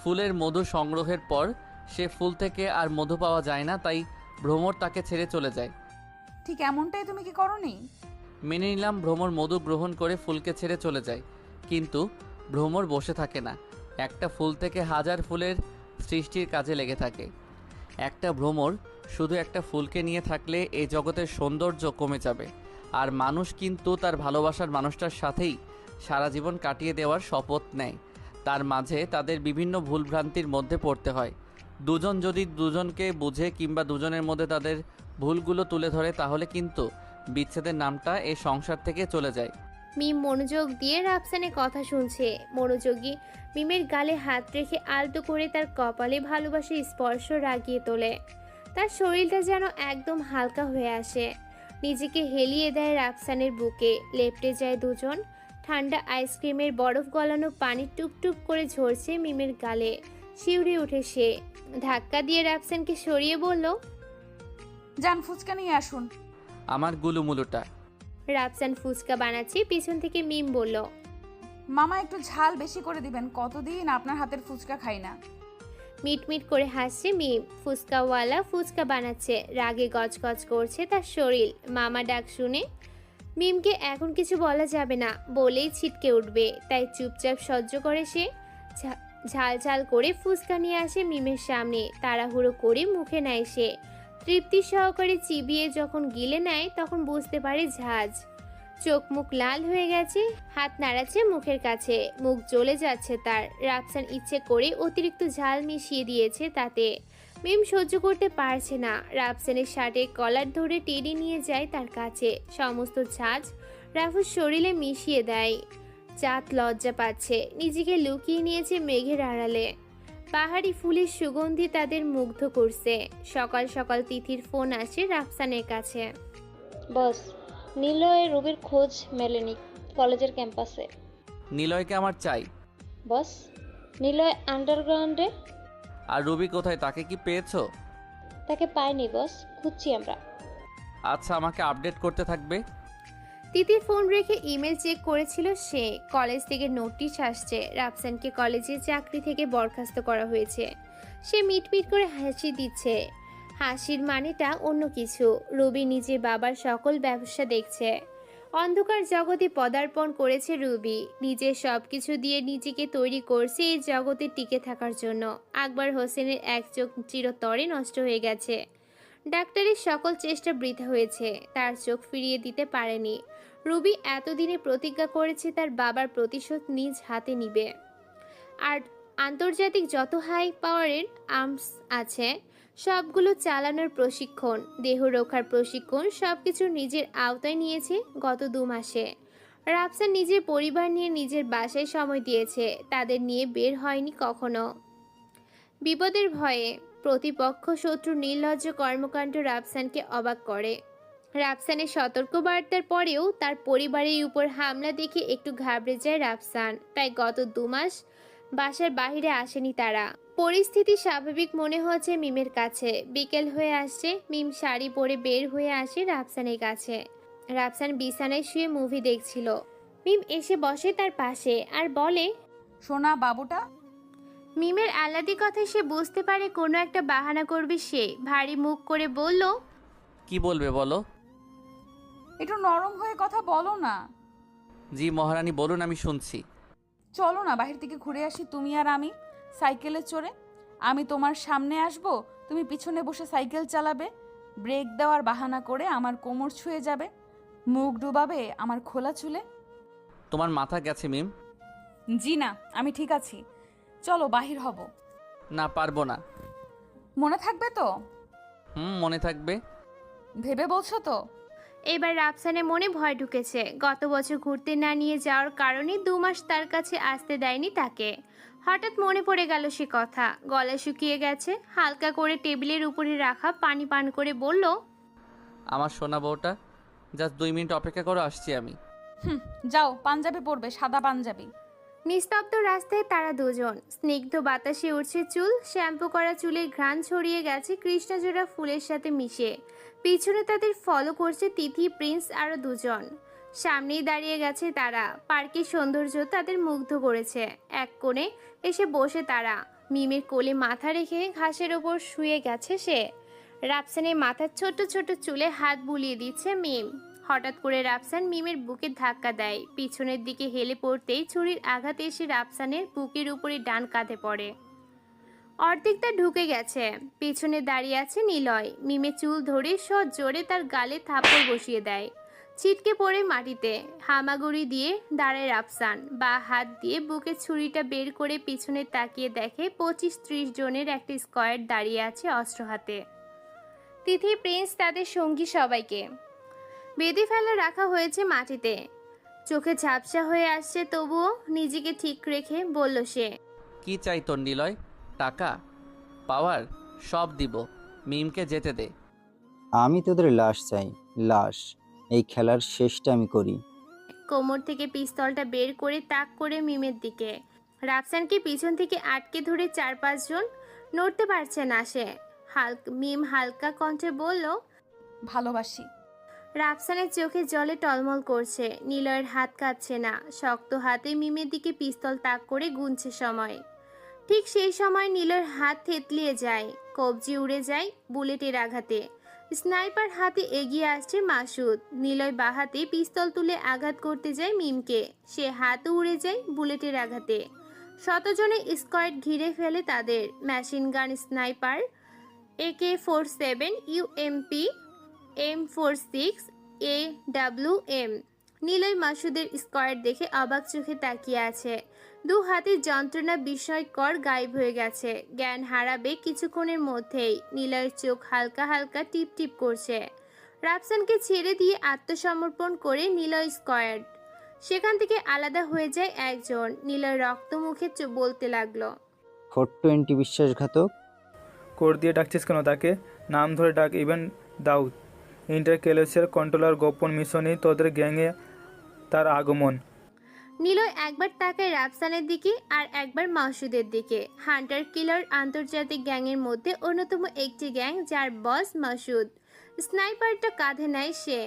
ফুলের মধু সংগ্রহের পর সে ফুল থেকে আর মধু পাওয়া যায় না, তাই ভ্রমর তাকে ছেড়ে চলে যায়। ঠিক এমনটাই তুমি কি করনি? মেনে নিলাম ভ্রমর মধু গ্রহণ করে ফুলকে ছেড়ে চলে যায়, কিন্তু ভ্রমর বসে থাকে না। একটা ফুল থেকে হাজার ফুলের সৃষ্টির কাজে লেগে থাকে। একটা ভ্রমর শুধু একটা ফুলকে নিয়ে থাকলে এই জগতের সৌন্দর্য কমে যাবে। আর মানুষ কিন্তু তার ভালোবাসার মানুষটার সাথেই সারা জীবন কাটিয়ে দেওয়ার শপথ নেয়। তার মাঝে তাদের বিভিন্ন ভুলভ্রান্তির মধ্যে পড়তে হয়। দুজন যদি দুজনকে বুঝে কিংবা দুজনের মধ্যে তাদের ভুলগুলো তুলে ধরে, তাহলে কিন্তু বিচ্ছেদের নামটা এই সংসার থেকে চলে যায়। মিম মনোযোগ দিয়ে রাফসানের কথা শুনছে। মনোযোগী মিমের গালে হাত রেখে আলতো করে তার কপালে ভালোবাসার স্পর্শ রাগিয়ে তোলে। তার শরীরটা যেন একদম হালকা হয়ে আসে। নিজেকে হেলিয়ে দেয় রাফসানের বুকে। লেপ্টে যায় দুজন। ঠান্ডা আইসক্রিমের বরফ গলানো পানি টুপটুপ করে ঝরছে মিমের গালে। শিউরে উঠে সে। ধাক্কা দিয়ে রাফসানকে সরিয়ে বলল, যান ফুচকা নিয়ে আসুন। আমার গুলুমুলুটা। রাফসান ফুচকা বানাচ্ছে, পিছন থেকে মিম বলল, মামা একটু ঝাল বেশি করে দিবেন, কতদিন আপনার হাতের ফুচকা খাই না। মিটমিট করে হাসছে মিম। ফুচকাওয়ালা ফুচকা বানাচ্ছে, রাগে গজগজ করছে তার শরীর। মামা ডাক শুনে মিমকে এখন কিছু বলা যাবে না, বলেই ছিটকে উঠবে, তাই চুপচাপ সহ্য করে সে। ঝাল ঝাল করে ফুচকা নিয়ে আসে মিমের সামনে। তাড়াহুড়ো করে মুখে নেয় সে। তৃপ্তি সহকারে চিবিয়ে যখন গিলে নেয় তখন বুঝতে পারে ঝাঁজ। চোখ মুখ লাল হয়ে গেছে, হাত নাড়াচ্ছে মুখের কাছে, মুখ জ্বলে যাচ্ছে তার। রাফসান ইচ্ছে করে অতিরিক্ত ঝাল মিশিয়ে দিয়েছে তাতে। মিম সহ্য করতে পারছে না। রাফসানের শার্টের কলার ধরে টেনে নিয়ে যায় তার কাছে। সমস্ত ঝাঁজ রাফুর শরীরে মিশিয়ে দেয়। চাঁদ লজ্জা পাচ্ছে, নিজেকে লুকিয়ে নিয়েছে মেঘের আড়ালে। পাহাড়ি ফুলের সুগন্ধি তাদের মুগ্ধ করছে। সকাল সকাল তিথির ফোন আসে রাফসানের কাছে। বস, নিলয় রুবির খোঁজ মেলেনি কলেজের ক্যাম্পাসে। নিলয়কে আমার চাই। বস, নিলয় আন্ডারগ্রাউন্ডে। আর রুবি কোথায়, তাকে কি পেয়েছো? তাকে পাইনি বস, খুঁজছি আমরা। আচ্ছা, আমাকে আপডেট করতে থাকবে। তিথির ফোন রেখে ইমেল চেক করেছিল সে। কলেজ থেকে নোটিশ আসছে, রাফসানকে কলেজের চাকরি থেকে বরখাস্ত করা হয়েছে। সে মিটমিট করে হাসি দিচ্ছে। হাসির মানেটা অন্য কিছু। রুবি নিজের বাবার সকল ব্যবসা দেখছে। অন্ধকার জগতে পদার্পণ করেছে রুবি। নিজের সব কিছু দিয়ে নিজেকে তৈরি করছে এই জগতে টিকে থাকার জন্য। আকবর হোসেনের এক চোখ চিরতরে নষ্ট হয়ে গেছে। ডাক্তারের সকল চেষ্টা বৃথা হয়েছে, তার চোখ ফিরিয়ে দিতে পারেনি। রুবি এতদিনে প্রতিজ্ঞা করেছে তার বাবার প্রতিশোধ নিজ হাতে নিবে। আর আন্তর্জাতিক যত হাই পাওয়ারের আর্মস আছে সবগুলো চালানোর প্রশিক্ষণ, দেহ রক্ষার প্রশিক্ষণ সবকিছু নিজের আওতায় নিয়েছে গত 2 মাসে। রাফসান নিজের পরিবার নিয়ে নিজের বাসায় সময় দিয়েছে, তাদের নিয়ে বের হয়নি কখনো। বিপদের ভয়ে প্রতিপক্ষ শত্রু নির্লজ্জ কর্মকাণ্ড রাফসানকে অবাক করে। রাফসানের সতর্কবার্তার পরেও তার পরিবারের উপর হামলা দেখে একটু ঘাবড়ে যায় রাফসান। তাই গত 2 মাস বাসার বাইরে আসেনি তারা। পরিস্থিতি স্বাভাবিক মনে হচ্ছে মিমের কাছে। বিকেল হয়ে আসছে, মিম শাড়ি পরে বের হয়ে আসে রাফসানের কাছে। রাফসান বিছানায় শুয়ে মুভি দেখছিল। মিম এসে বসে তার পাশে আর বলে, সোনা বাবুটা। মিমের আলাদি কথায় সে বুঝতে পারে কোনো একটা বাহানা করবে সে। ভারী মুখ করে বলল, কি বলবে বলো? একটু নরম হয়ে কথা বলো না। জি মহারানী, বলুন, আমি শুনছি। চলো না বাহির থেকে ঘুরে আসি, তুমি আর আমি সাইকেলে চড়ে। আমি তোমার সামনে আসব, তুমি পিছনে বসে সাইকেল চালাবে। ব্রেক দেওয়ার বাহানা করে আমার কোমর ছুঁয়ে যাবে, মুখ ডুবাবে আমার খোলা চুলে। তোমার মাথা গেছে মিম। জি না, আমি ঠিক আছি। চলো বাহির হব। না, পারবো না। মনে থাকবে তো? মনে থাকবে। ভেবে বলছো তো? এবার রাফসানের মনে ভয় ঢুকেছে। গত বছর ঘুরতে না নিয়ে যাওয়ার কারণে 2 মাস তার কাছে আসতে দেয়নি তাকে। হঠাৎ মনে পড়ে গেল সে কথা। গলা শুকিয়ে গেছে। হালকা করে টেবিলের উপরে রাখা পানি পান করে বলল, আমার সোনা বউটা। জাস্ট 2 মিনিট অপেক্ষা করো, আসছি আমি। যাও, পাঞ্জাবি পরবে, সাদা পাঞ্জাবি। নিস্তব্ধ রাস্তায় তারা দুজন। স্নিগ্ধ বাতাসে উঠছে চুল, শ্যাম্পু করা চুলের ঘ্রাণ ছড়িয়ে গেছে কৃষ্ণচূড়া ফুলের সাথে মিশে। পিছনে তাদের ফলো করছে তিথি, প্রিন্স আরও দুজন। সামনেই দাঁড়িয়ে গেছে তারা। পার্কের সৌন্দর্য তাদের মুগ্ধ করেছে। এক কোণে এসে বসে তারা। মিমের কোলে মাথা রেখে ঘাসের ওপর শুয়ে গেছে সে। রাফসানের মাথার ছোট ছোট চুলে হাত বুলিয়ে দিচ্ছে মিম। হঠাৎ করে রাফসান মিমের বুকে ধাক্কা দেয়। পিছনের দিকে হেলে পড়তেই ছুরির আঘাতে এসে রাফসানের বুকের উপরে ডান কাঁধে পড়ে। অর্ধেকটা ঢুকে গেছে। পিছনে দাঁড়িয়ে আছে নিলয়। মিমের চুল ধরে জোরে তার গালে থাপ্পড় বসিয়ে দেয়। ছিটকে পড়ে মাটিতে। হামাগুড়ি দিয়ে দাঁড়ায় রাফসান। বা হাত দিয়ে বুকে ছুরিটা বের করে পিছনে তাকিয়ে দেখে 25-30 জনের একটা স্কোয়াড দাঁড়িয়ে আছে অস্ত্র হাতে। তিথি, প্রিন্স, তাদের সঙ্গী সবাইকে বেঁধে ফেলা রাখা হয়েছে মাটিতে। চোখে ঝাপসা হয়ে আসছে, তবুও নিজেকে ঠিক রেখে বলল সে। কি চাই তোর নিলয়? টাকা, পাওয়ার, সব দিব। মিমকে যেতে দে। আমি তোদের লাশ চাই, লাশ। এই খেলার শেষটা আমি করি। কোমর থেকে পিস্তলটা বের করে তাক করে মিমের দিকে। রাফসানকে পিছন থেকে আটকে ধরে 4-5 জন। নড়তে পারছে না সে। মিম হালকা কণ্ঠে বলল, ভালোবাসি। রাফসানের চোখে জলে টলমল করছে। নিলয়ের হাত কাঁপছে না। শক্ত হাতে মিমের দিকে পিস্তল তাক করে গুনছে সময়। ঠিক সেই সময় নিলয়ের হাত থেতলিয়ে যায়। কবজি উড়ে যায় বুলেটের আঘাতে। স্নাইপার হাতে এগিয়ে আসছে মাসুদ। নিলয় বাহাতে পিস্তল তুলে আঘাত করতে যায় মিমকে। সে হাতও উড়ে যায় বুলেটের আঘাতে। শতজনে স্কোয়াড ঘিরে ফেলে তাদের। Machine gun, sniper, AK-47, UMP, M46, AWM। Niloy মাসুদের স্কোয়াড দেখে অবাক চোখে তাকিয়ে আছে। 2 হাতের যন্ত্রণা বিস্ময়কর গায়েব হয়ে গেছে। জ্ঞান হারাবে কিছুক্ষণের মধ্যেই। নিলয়ের চোখ হালকা হালকা টিপ টিপ করছে। রাফসানকে ছেড়ে দিয়ে আত্মসমর্পণ করে নিলয় স্কোয়াড সেখান থেকে আলাদা হয়ে যায় একজন। নিলয় রক্ত মুখে বলতে লাগলো, 420 বিশ্বাসঘাতক। কোড দিয়ে ডাকছিস কেন তাকে? নাম ধরে ডাক। ইভেন দাউদ ইন্টারক্যালেসের কন্ট্রোলার গোপন মিশনেই তোদের গ্যাংয়ে তার আগমন। নিলয় একবার তাকায় রাফসানের দিকে আর একবার মাসুদের দিকে। হান্টার কিলার আন্তর্জাতিক গ্যাংয়ের মধ্যে অন্যতম একটি গ্যাং, যার বস মাসুদ। স্নাইপারটা কাঁধে নেয় সে।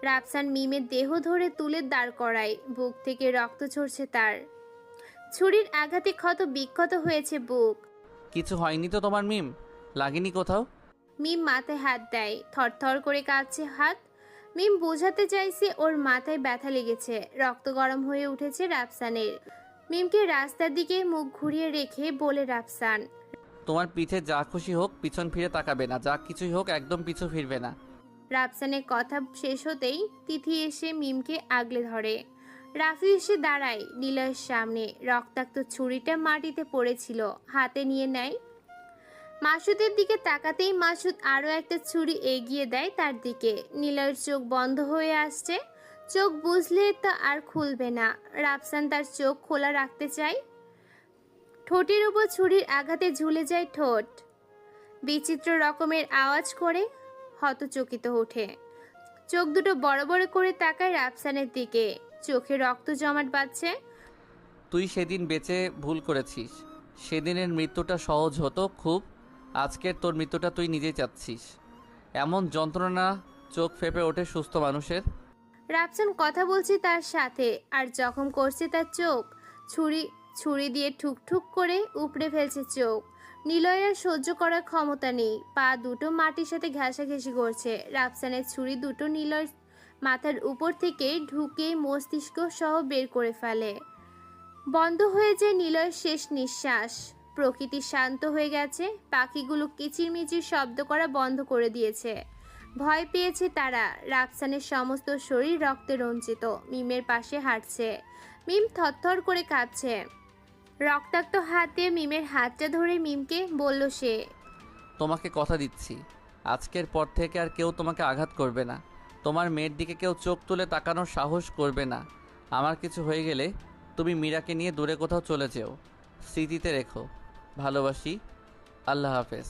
রাফসান মিমের দেহ ধরে তুলে দাঁড় করায়। বুক থেকে রক্ত ঝরছে তার। ছুরির আঘাতে ক্ষত বিক্ষত হয়েছে বুক। কিছু হয়নি তো তোমার মিম? লাগেনি কোথাও? মিম মাথায় হাত দেয়। থরথর করে কাঁপছে হাত। মিম বোঝাতে চাইছে ওর মাথায় ব্যথা লেগেছে। রক্ত গরম হয়ে উঠেছে রাফসানের। মিমকে রাস্তার দিকে মুখ ঘুরিয়ে রেখে বলে রাফসান, তোমার পিঠে যা খুশি হোক, পিছন ফিরে তাকাবে না। যা কিছুই হোক, একদম পিছু ফিরবে না। রাফসানের কথা শেষ হতেই তিথি এসে মিমকে আগলে ধরে। রাফি এসে দাঁড়ায় নিলয়ের সামনে। রক্তাক্ত ছুরিটা মাটিতে পড়েছিল, হাতে নিয়ে নেয়। মাসুদের দিকে তাকাতেই মাসুদ আরও একটা ছুরি এগিয়ে দেয় তার দিকে। নিলয়ের চোখ বন্ধ হয়ে আসছে। চোখ বুঝলে তা আর খুলবে না। রাফসান তার চোখ খোলা রাখতে চায়। ঠোঁটের উপর ছুরির আঘাতে ঝুলে যায় ঠোঁট। বিচিত্র রকমের আওয়াজ করে হতচকিত ওঠে। চোখ দুটো বড় বড় করে তাকায় রাফসানের দিকে। চোখে রক্ত জমাট বাঁধছে। তুই সেদিন বেঁচে ভুল করেছিস। সেদিনের মৃত্যুটা সহজ হতো খুব। আজকের তোর মৃত্যুটা তুই নিজেই চাচ্ছিস। এমন যন্ত্রণা চোখ ফেপে ওঠে সুস্থ মানুষের। রাফসান কথা বলছে তার সাথে, আর জখম করছে তার চোখ। ছুরি দিয়ে ঠুকঠুক করে উপড়ে ফেলছে চোখ। নিলয়ের সহ্য করার ক্ষমতা নেই। পা দুটো মাটির সাথে ঘেঁষাঘেঁষি করছে। রাফসানের ছুরি দুটো নিলয়ের মাথার উপর থেকে ঢুকে মস্তিষ্ক সহ বের করে ফেলে। বন্ধ হয়ে যায় নিলয়ের শেষ নিঃশ্বাস। প্রকৃতি শান্ত হয়ে গেছে। পাখিগুলো কিচিরমিচির শব্দ করা বন্ধ করে দিয়েছে। ভয় পেয়েছে তারা। রাফসানের সমস্ত শরীর রক্তে রঞ্জিত। মিমের পাশে হাঁটছে। মিম থরথর করে কাঁপছে। রক্তাক্ত হাতে মিমের হাতটা ধরে মিমকে বলল সে, তোমাকে কথা দিচ্ছি, আজকের পর থেকে আর কেউ তোমাকে আঘাত করবে না। তোমার মেয়ের দিকে কেউ চোখ তুলে তাকানোর সাহস করবে না। আমার কিছু হয়ে গেলে তুমি মীরাকে নিয়ে দূরে কোথাও চলে যেও। স্মৃতিতে রেখো। ভালোবাসি। আল্লাহ হাফেজ।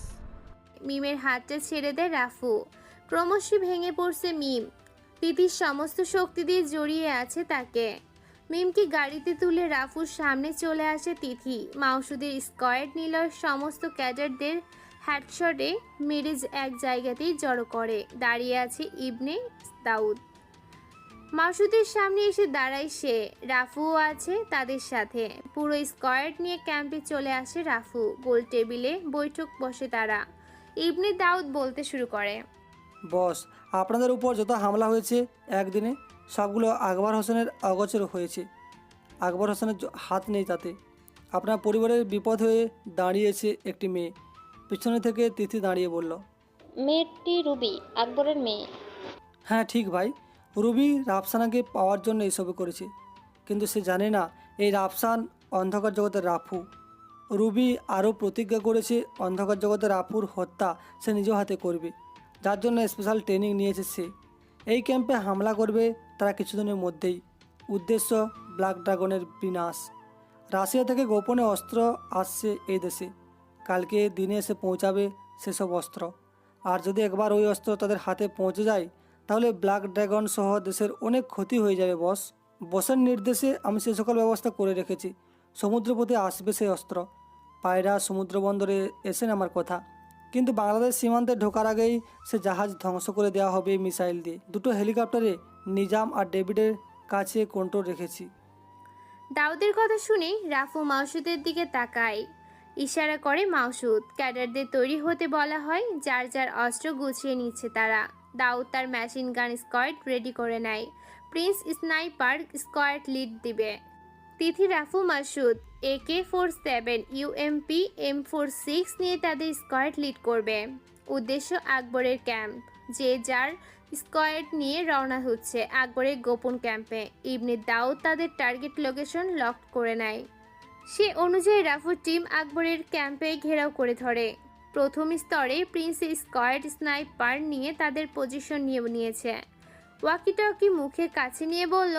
মিমের হাতটা ছেড়ে দেয় রাফু। ক্রমশই ভেঙে পড়ছে মিম। তিথির সমস্ত শক্তি দিয়ে জড়িয়ে আছে তাকে। মিমকে গাড়িতে তুলে রাফুর সামনে চলে আসে তিথি। মাউসুদের স্কোয়াড নিল সমস্ত ক্যাডারদের হেডশটে মেরে এক জায়গাতেই জড়ো করে। দাঁড়িয়ে আছে ইবনে দাউদ। মাসুদের সামনে এসে দাঁড়ায় সে। রাফুও আছে তাদের সাথে। পুরো স্কোয়াড নিয়ে ক্যাম্পে চলে আসে রাফু। গোল টেবিলে বৈঠক বসে তারা। ইবনে দাউদ বলতে শুরু করে, বস, আপনাদের উপর যত হামলা হয়েছে একদিনে সবগুলো আকবর হোসেনের অগোচর হয়েছে। আকবর হোসেনের হাত নেই তাতে। আপনার পরিবারের বিপদ হয়ে দাঁড়িয়েছে একটি মেয়ে। পিছনে থেকে তিথি দাঁড়িয়ে বলল, মেয়েটি রুবি, আকবরের মেয়ে। হ্যাঁ ঠিক ভাই, রুবি রাফসানাকে পাওয়ার জন্য এসবে করেছে, কিন্তু সে জানে না এই রাফসান অন্ধকার জগতের রাফু। রুবি আরও প্রতিজ্ঞা করেছে অন্ধকার জগতের রাফুর হত্যা সে নিজ হাতে করবে, যার জন্য স্পেশাল ট্রেনিং নিয়েছে সে। এই ক্যাম্পে হামলা করবে তারা কিছুদিনের মধ্যেই। উদ্দেশ্য ব্ল্যাক ড্রাগনের বিনাশ। রাশিয়া থেকে গোপনে অস্ত্র আসছে এই দেশে। কালকে দিনে এসে পৌঁছাবে সেসব অস্ত্র। আর যদি একবার ওই অস্ত্র তাদের হাতে পৌঁছে যায় তাহলে ব্ল্যাক ড্রাগন সহ দেশের অনেক ক্ষতি হয়ে যাবে বস। বসের নির্দেশে আমি সে সকল ব্যবস্থা করে রেখেছি। সমুদ্রপথে আসবে সেই অস্ত্র। পায়রা সমুদ্র বন্দরে এসে আমার কথা, কিন্তু বাংলাদেশ সীমান্তে ঢোকার আগেই সে জাহাজ ধ্বংস করে দেওয়া হবে মিসাইল দিয়ে। দুটো হেলিকপ্টারে নিজাম আর ডেভিডের কাছে কন্ট্রোল রেখেছি। দাউদের কথা শুনে রাফু মাউসুদের দিকে তাকায়। ইশারা করে মাউসুদ। ক্যাডারদের তৈরি হতে বলা হয়। যার যার অস্ত্র গুছিয়ে নিচ্ছে তারা। দাউদ তার মেশিন গান স্কোয়াড রেডি করে নেয়। প্রিন্স স্নাইপার স্কোয়াড লিড দিবে। তিথি, রাফু, মাসুদ AK-47 UMP M46 নিয়ে তাদের স্কোয়াড লিড করবে। উদ্দেশ্য আকবরের ক্যাম্প। যে যার স্কোয়াড নিয়ে রওনা হচ্ছে আকবরের গোপন ক্যাম্পে। ইবনে দাউদ তাদের টার্গেট লোকেশন লক করে নেয়। সে অনুযায়ী রাফুর টিম আকবরের ক্যাম্পে ঘেরাও করে ধরে। প্রথম স্তরে প্রিন্সের স্কোয়াড স্নাইপার নিয়ে তাদের পজিশন নিয়েছে। ওয়াকিটকি মুখের কাছে নিয়ে বলল,